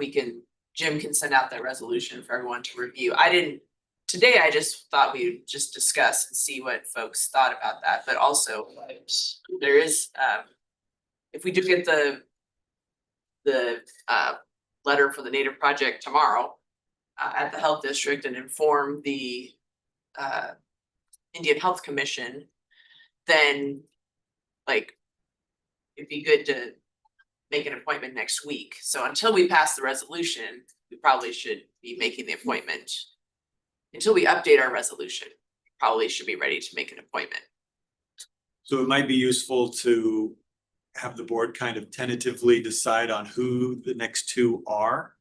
Jim can send out that resolution for everyone to review. Today I just thought we'd just discuss and see what folks thought about that, but also there is, if we do get the letter for the Native Project tomorrow at the Health District and inform the Indian Health Commission, then like it'd be good to make an appointment next week. So until we pass the resolution, we probably should be making the appointment. Until we update our resolution, we probably should be ready to make an appointment. So it might be useful to have the board kind of tentatively decide on who the next two are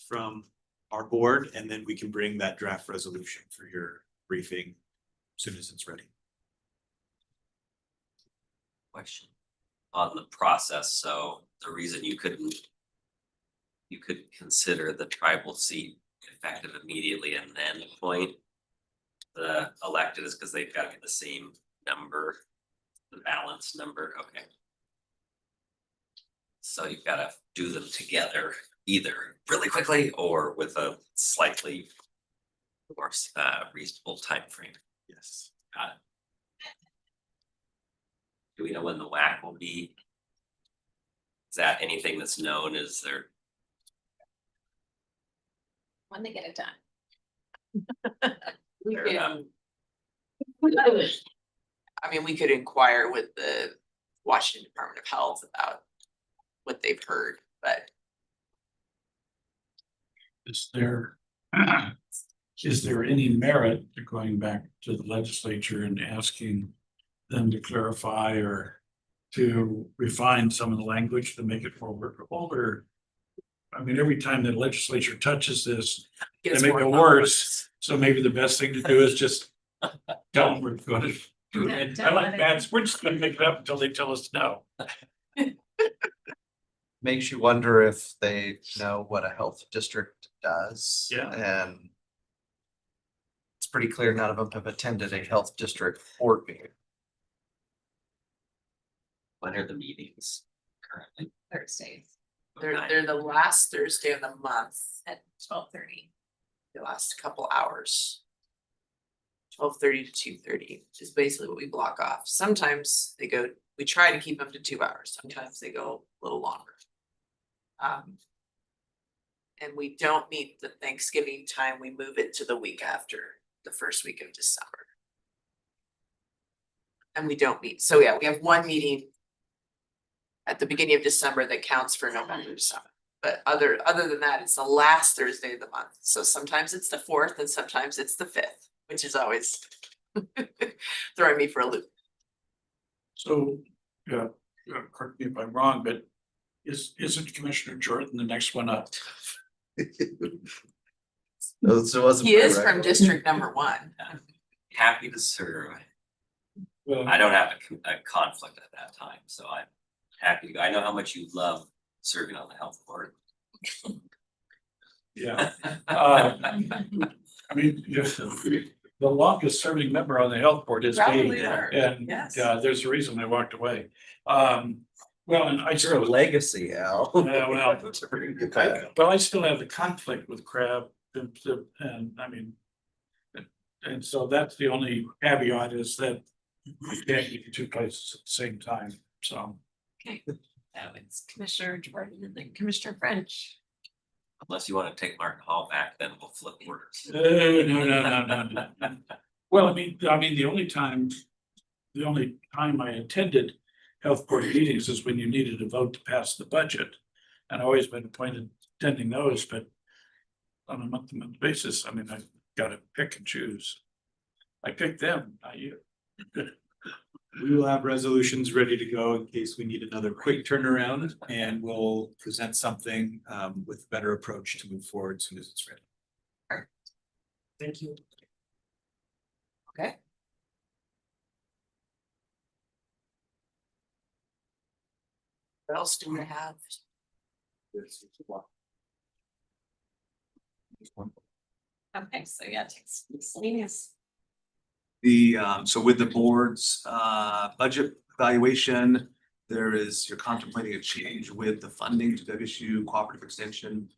from our board, and then we can bring that draft resolution for your briefing as soon as it's ready. Question on the process, so the reason you could consider the tribal seat effective immediately and then appoint the elected is because they've got to get the same number, the balanced number, okay. So you've got to do them together either really quickly or with a slightly more reasonable time frame. Yes. Got it. Do we know when the WAC will be? Is that anything that's known? Is there? When they get it done. We Fair enough. we could inquire with the Washington Department of Health about what they've heard, but Is there any merit to going back to the legislature and asking them to clarify or to refine some of the language to make it more workable? Or, I mean, every time the legislature touches this, they gets make more it worse. So maybe the best thing to do is just tell them we're going to. I like that. We're just gonna make it up until they tell us no. Makes you wonder if they know what a health district does. Yeah. And it's pretty clear none of them have attended a health district board meeting. When are the meetings currently? Thursdays They're the last Thursday of the month, at 12:30. the last couple hours. 12:30 to 2:30 is basically what we block off. Sometimes they go, we try to keep them to 2 hours, sometimes they go a little longer. And we don't meet the Thanksgiving time, we move it to the week after, the first week of December. And we don't meet, so yeah, we have one meeting at the beginning of December that counts for November 7th. But other than that, it's the last Thursday of the month, so sometimes it's the 4th and sometimes it's the 5th, which is always throwing me for a loop. So, correct me if I'm wrong, but isn't Commissioner Jordan the next one up? So it wasn't He my is from record. District Number 1. Happy to serve. Well, I don't have a conflict at that time, so I'm happy. I know how much you love serving on the health board. yeah. I mean, the longest serving member on the health board is Probably me, are, and yes. there's a reason I walked away. Well, and I You're a still, legacy, Al. Yeah, well, I still have the conflict with Crab, and I mean. And so that's the only caveat, is that we can't be in two places at the same time, so. Okay, so it's Commissioner Jordan and then Commissioner French. Unless you want to take Martin Hall back, then we'll flip orders. No. Well, I mean, the only time I attended health board meetings is when you needed a vote to pass the budget. And I've always been appointed attending those, but on a month-to-month basis, I mean, I've got to pick and choose. I pick them, not you. We will have resolutions ready to go in case we need another quick turnaround, and we'll present something with a better approach to move forward as soon as it's ready. Thank you. Okay. What else do we have? Okay, so yeah, text miscellaneous. So with the board's budget evaluation, you're contemplating a change with the funding to WSU Cooperative Extension.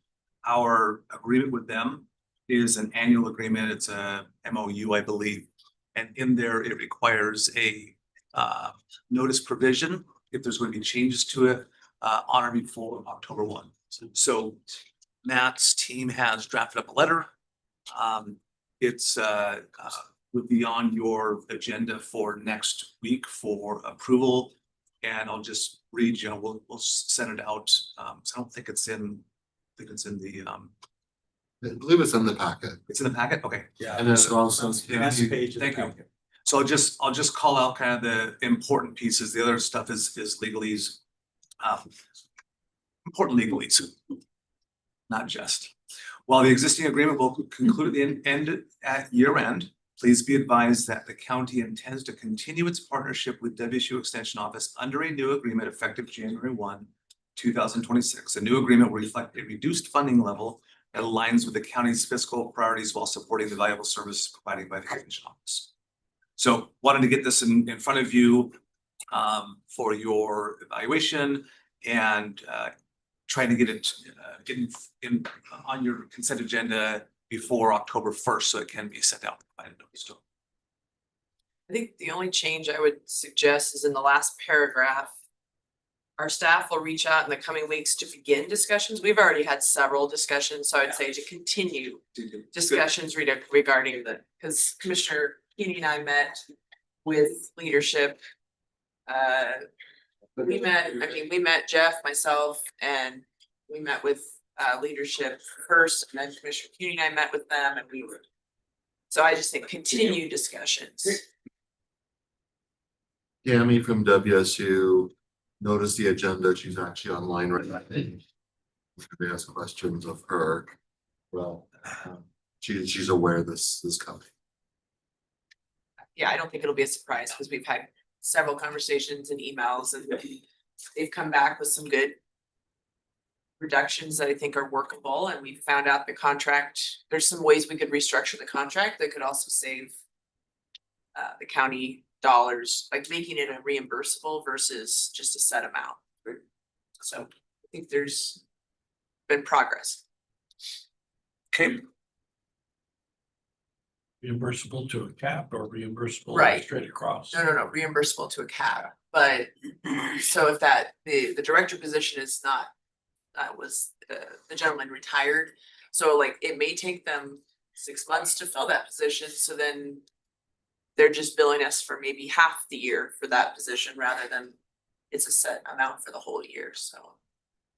Our agreement with them is an annual agreement. It's a MOU, I believe. And in there, it requires a notice provision if there's going to be changes to it on or before October 1. So Matt's team has drafted up a letter. It's would be on your agenda for next week for approval. And I'll just read, we'll send it out. So I don't think it's in, the, I believe it's in the packet. it's in the packet, okay. Yeah. And then it also. Last page. Thank you. So I'll just call out kind of the important pieces. The other stuff is legalese. Important legalese. Not just. While the existing agreement will conclude at the end at year end, please be advised that the county intends to continue its partnership with WSU Extension Office under a new agreement effective January 1, 2026. A new agreement will reflect a reduced funding level that aligns with the county's fiscal priorities while supporting the valuable services provided by the Extension Office. So wanted to get this in front of you for your evaluation and trying to get it in on your consent agenda before October 1st, so it can be sent out by notice. I think the only change I would suggest is in the last paragraph. Our staff will reach out in the coming weeks to begin discussions. We've already had several discussions, so I'd say to continue discussions regarding because Commissioner Keeney and I met with leadership. We met Jeff, myself, and we met with leadership first, and then Commissioner Keeney and I met with them, and we were. So I just think continue discussions. Tammy from WSU noticed the agenda. She's actually online right now. We ask questions of her. Well, she's aware this is coming. Yeah, I don't think it'll be a surprise because we've had several conversations and emails, and they've come back with some good reductions that I think are workable, and we found out the contract, there's some ways we could restructure the contract that could also save the county dollars, like making it a reimbursable versus just a set amount. So I think there's been progress. Okay, Reimbursable to a cap or reimbursable Right. straight across? No, reimbursable to a cap, but so if that, the director position is not, was, the gentleman retired. So like, it may take them 6 months to fill that position, so then they're just billing us for maybe half the year for that position rather than it's a set amount for the whole year, so.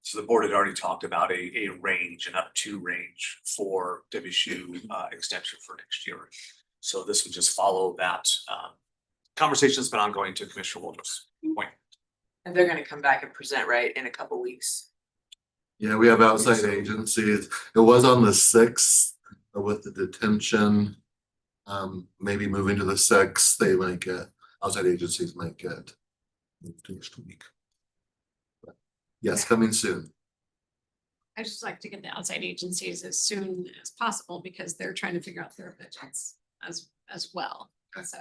so the board had already talked about a range, an up to range for WSU extension for next year. So this would just follow that conversation's been ongoing to Commissioner Walters' point. And they're gonna come back and present, right, in a couple weeks. Yeah, we have outside agencies. It was on the sixth with the detention. Maybe moving to the sixth, they might get, outside agencies might get moved to next week. But yes, coming soon. I just like to get the outside agencies as soon as possible because they're trying to figure out their budgets as well, so.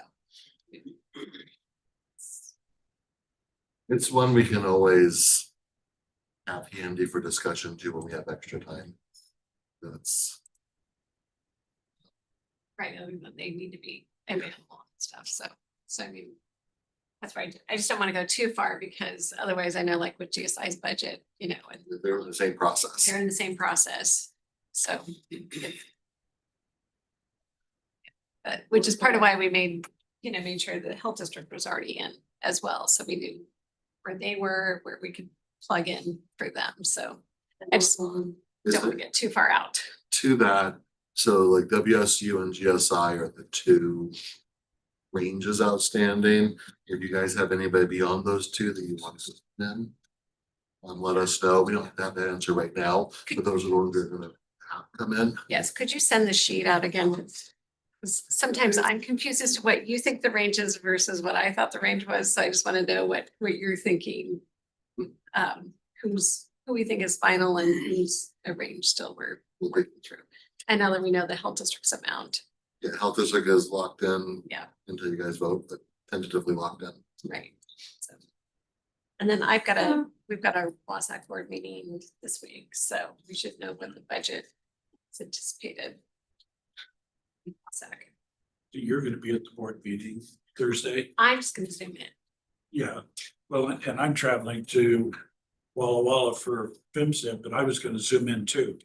It's one we can always have handy for discussion too when we have extra time. That's, Right, I mean, they need to be available and stuff, so I mean. That's right, I just don't wanna go too far because otherwise I know like with GSI's budget, you know, and they're in the same process. they're in the same process, so. But, which is part of why we made sure the health district was already in as well, so we knew where they were, where we could plug in for them, so. I just don't wanna get too far out. To that, so like WSU and GSI are the two ranges outstanding. If you guys have anybody beyond those two that you want to then let us know. We don't have that answer right now, but those are the ones that are gonna come in. Yes, could you send the sheet out again? 'Cause sometimes I'm confused as to what you think the range is versus what I thought the range was, so I just wanna know what you're thinking. Who we think is final and who's a range still we're working through. And now that we know the health district's amount, Yeah, health district is locked in. Yeah. Until you guys vote, but tentatively locked in. right? So. And then we've got our WASAC board meeting this week, so we should know when the budget is anticipated. WASAC. You're gonna be at the board meeting Thursday? I'm just gonna zoom in. Yeah, well, and I'm traveling to Walla Walla for FIMSIP, but I was gonna zoom in too.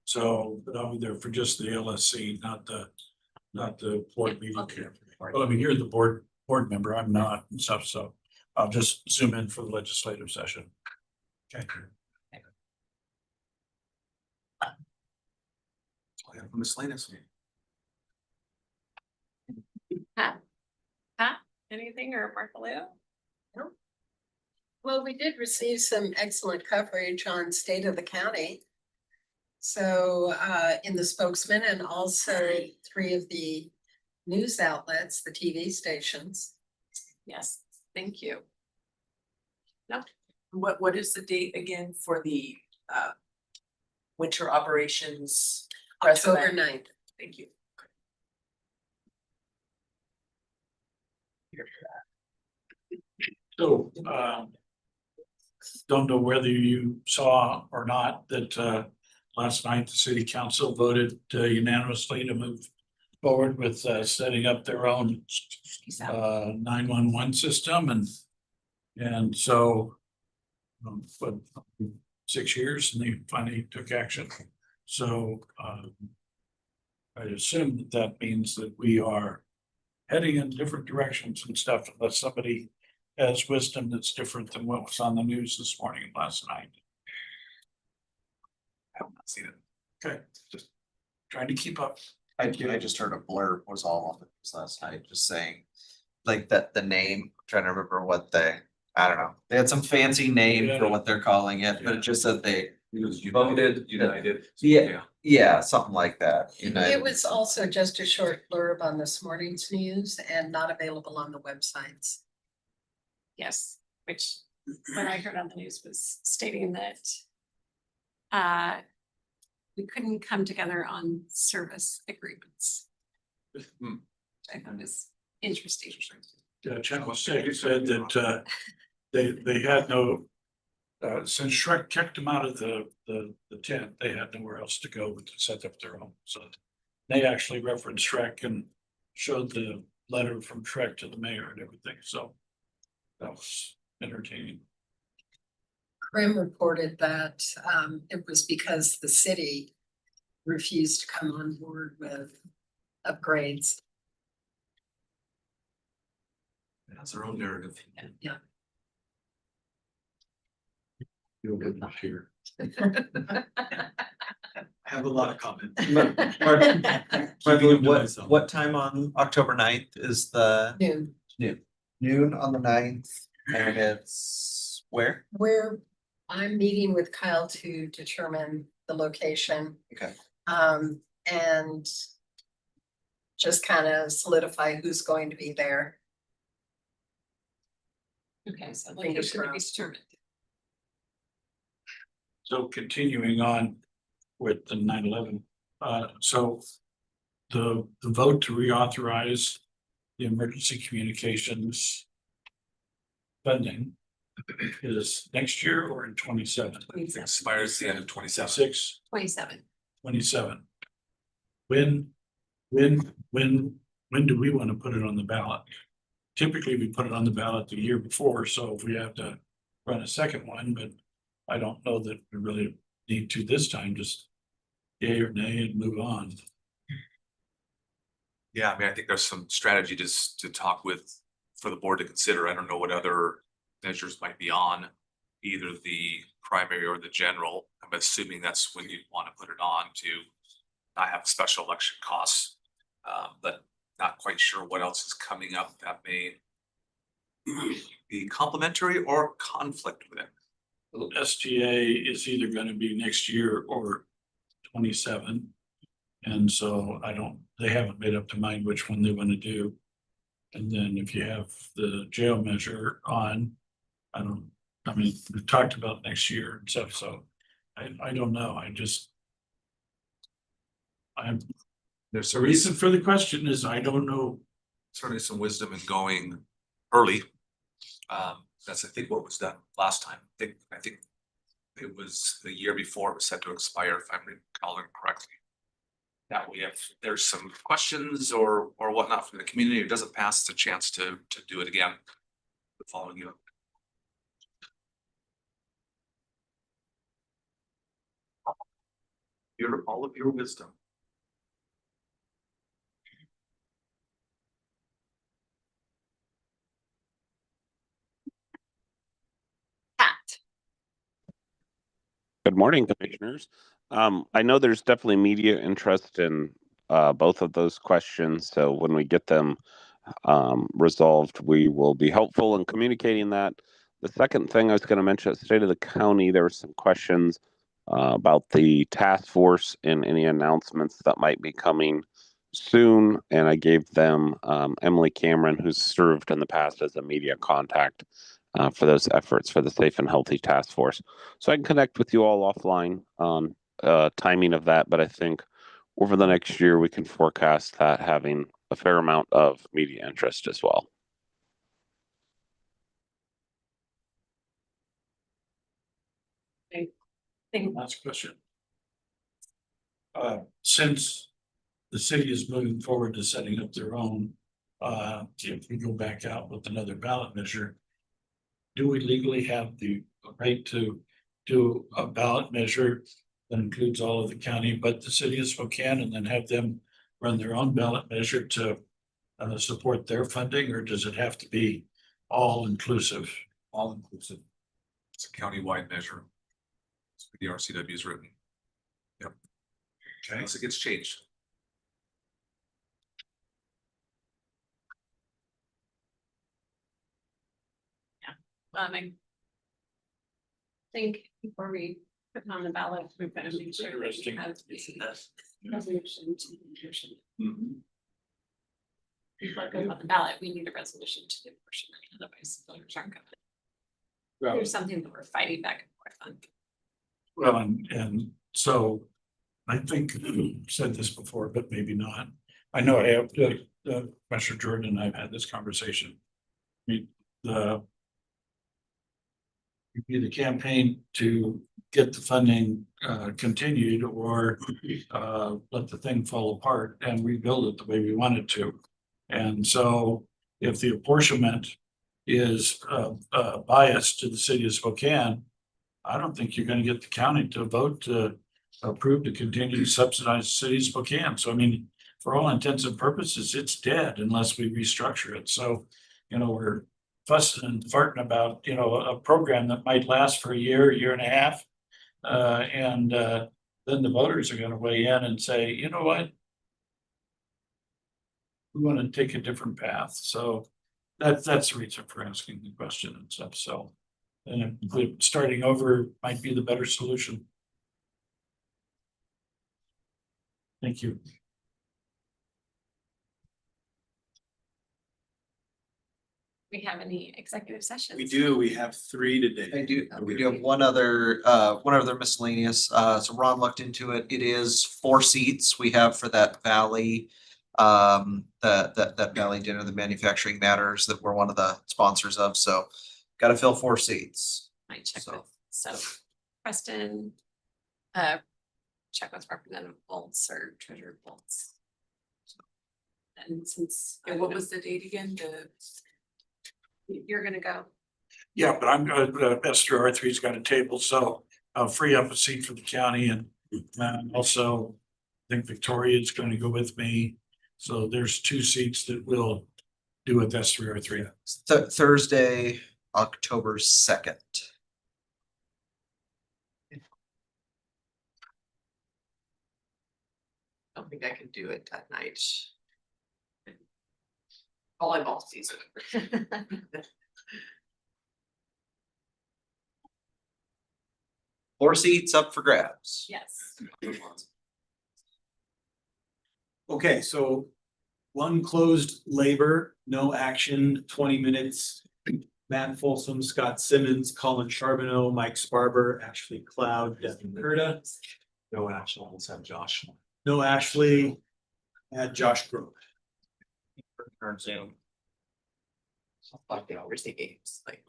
So, but I'll be there for just the LSC, not the board meeting. Okay. Well, I mean, you're the board member, I'm not and stuff, so I'll just zoom in for the legislative session. Okay. Miscellaneous. Pat, anything or Marcoleo? Well, we did receive some excellent coverage on state of the county. So in the Spokesman and also 3 of the news outlets, the TV stations. Yes, thank you. What is the date again for the winter operations? press October event? 9th. Thank you. So, don't know whether you saw or not that, last night, the city council voted unanimously to move forward with, setting up their own, 911 system and so, but 6 years and they finally took action. So, I assume that means that we are heading in different directions and stuff, unless somebody has wisdom that's different than what was on the news this morning and last night. I have not seen it. Okay, just trying to keep up. I just heard a blurb was all on the news last night, just saying. Like that, the name, trying to remember what I don't know, they had some fancy name for what they're calling it, but it just said they voted. United. Yeah, something like that. It was also just a short blurb on this morning's news and not available on the websites. Yes, which what I heard on the news was stating that we couldn't come together on service agreements. I found this interesting. Channel Six said that they had no, since Shrek kicked them out of the tent, they had nowhere else to go but to set up their own. So they actually referenced Shrek and showed the letter from Shrek to the mayor and everything. So that was entertaining. Krim reported that it was because the city refused to come on board with upgrades. That's their own narrative. Yeah. You'll get much here. I have a lot of comments. What time on October 9th is the Noon. noon on the 9th? And it's where? Where I'm meeting with Kyle to determine the location. Okay. And just kind of solidify who's going to be there. Okay, so Fingers location to be crossed. determined. So continuing on with the 9/11, so the vote to reauthorize the emergency communications funding is next year or in 27? Expires the end of 27. 27. 27. When do we want to put it on the ballot? Typically, we put it on the ballot the year before, so if we have to run a second one, but I don't know that we really need to this time, just yay or nay and move on. Yeah, I mean, I think there's some strategy just to talk with, for the board to consider. I don't know what other measures might be on either the primary or the general. I'm assuming that's when you'd want to put it on to not have special election costs. But not quite sure what else is coming up that may be complementary or conflict with it. STA is either gonna be next year or 27. And so they haven't made up their mind which one they want to do. And then if you have the jail measure on, we've talked about next year and stuff, so I don't know, There's the reason for the question is I don't know. certainly some wisdom in going early. That's I think what was done last time. I think it was the year before it was set to expire, if I'm recalling correctly. That way, if there's some questions or whatnot from the community, it doesn't pass the chance to do it again the following year. All of your wisdom. Good morning, commissioners. I know there's definitely media interest in both of those questions. So when we get them resolved, we will be helpful in communicating that. The second thing I was going to mention at State of the County, there were some questions about the task force and any announcements that might be coming soon. And I gave them Emily Cameron, who's served in the past as a media contact for those efforts for the Safe and Healthy Task Force. So I can connect with you all offline on timing of that, but I think over the next year we can forecast that having a fair amount of media interest as well. Last question. Since the city is moving forward to setting up their own, if we go back out with another ballot measure, do we legally have the right to do a ballot measure that includes all of the county, but the city of Spokane, and then have them run their own ballot measure to support their funding, or does it have to be all inclusive? All inclusive. It's a countywide measure. It's what the RCW is written. Yep. Okay. Unless it gets changed. I think before we put it on the ballot, we've got to make sure that we Interesting. have the resolution to the motion. Before it goes on the ballot, we need a resolution to the motion, otherwise voters aren't gonna. there's something that we're fighting back and forth on. Well, and so I think I said this before, but maybe not. I know I have, Commissioner Jordan and I've had this conversation. I mean, be the campaign to get the funding continued or let the thing fall apart and rebuild it the way we want it to. And so if the apportionment is biased to the city of Spokane, I don't think you're gonna get the county to vote to approve to continue to subsidize the city of Spokane. So I mean, for all intents and purposes, it's dead unless we restructure it. So, you know, we're fussing and farting about, you know, a program that might last for a year and a half. And then the voters are gonna weigh in and say, you know what? We want to take a different path. So that's the reason for asking the question and stuff. So, and starting over might be the better solution. Thank you. We have any executive sessions? We do, we have 3 today. We do have one other miscellaneous, so Ron looked into it. It is 4 seats we have for that Valley. That Valley dinner, the Manufacturing Matters, that we're one of the sponsors of, so gotta fill 4 seats. Might check So- with, so Preston, check with Representative Bolts or Treasurer Bolts. And since. And what was the date again? You're gonna go. Yeah, but I'm Esther R3's got a table, so I'll free up a seat for the county and also I think Victoria's going to go with me. So there's 2 seats that we'll do with Esther R3. Thursday, October 2nd. I don't think I can do it that night. Volleyball season. 4 seats up for grabs. Yes. Okay, so one closed labor, no action, 20 minutes. Matt Folsom, Scott Simmons, Colin Charbonneau, Mike Sparber, Ashley Cloud, Devin Curda. No action, let's have Josh. No Ashley, add Josh Grove. Turn Zoom. Like the overseas games, like.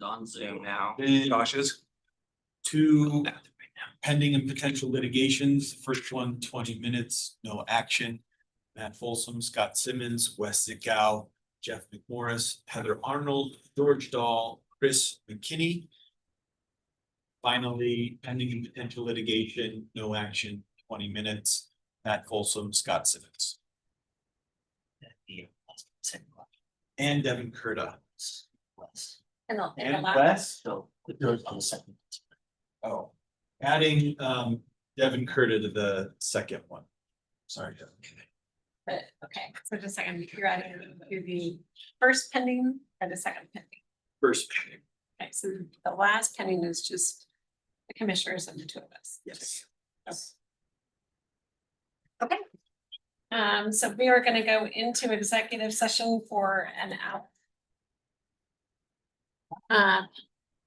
On Zoom now. Josh is. 2 pending and potential litigations. First one, 20 minutes, no action. Matt Folsom, Scott Simmons, Wes Zickow, Jeff McMorris, Heather Arnold, George Dahl, Chris McKinney. Finally, pending and potential litigation, no action, 20 minutes. Matt Folsom, Scott Simmons. And Devin Curda. And the And last, Wes. So there's on the second. Oh, adding Devin Curda to the second one. Sorry, Devin. but, okay, so just a second, you're adding to the first pending or the second pending? First. Okay, so the last pending is just the commissioners and the 2 of us. Yes. Okay. So we are gonna go into executive session for an hour.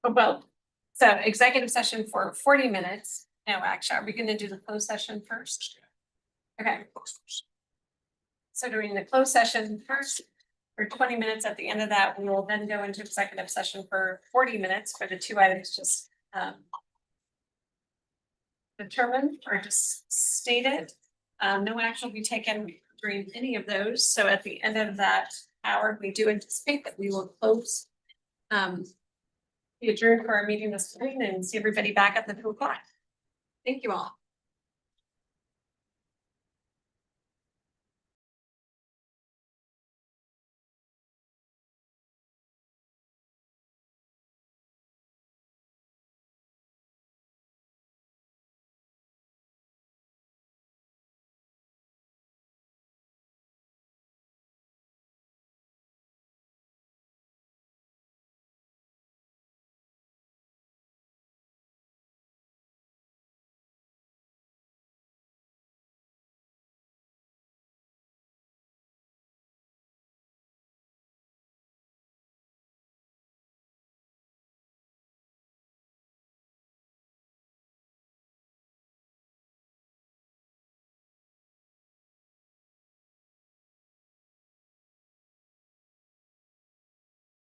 Well, so executive session for 40 minutes. No, actually, are we gonna do the closed session first? Okay. So during the closed session first, for 20 minutes, at the end of that, we will then go into executive session for 40 minutes for the 2 items just determined or just stated. No action will be taken during any of those. So at the end of that hour, we do anticipate that we will close the adjourn for our meeting this morning and see everybody back at the 2 o'clock. Thank you all.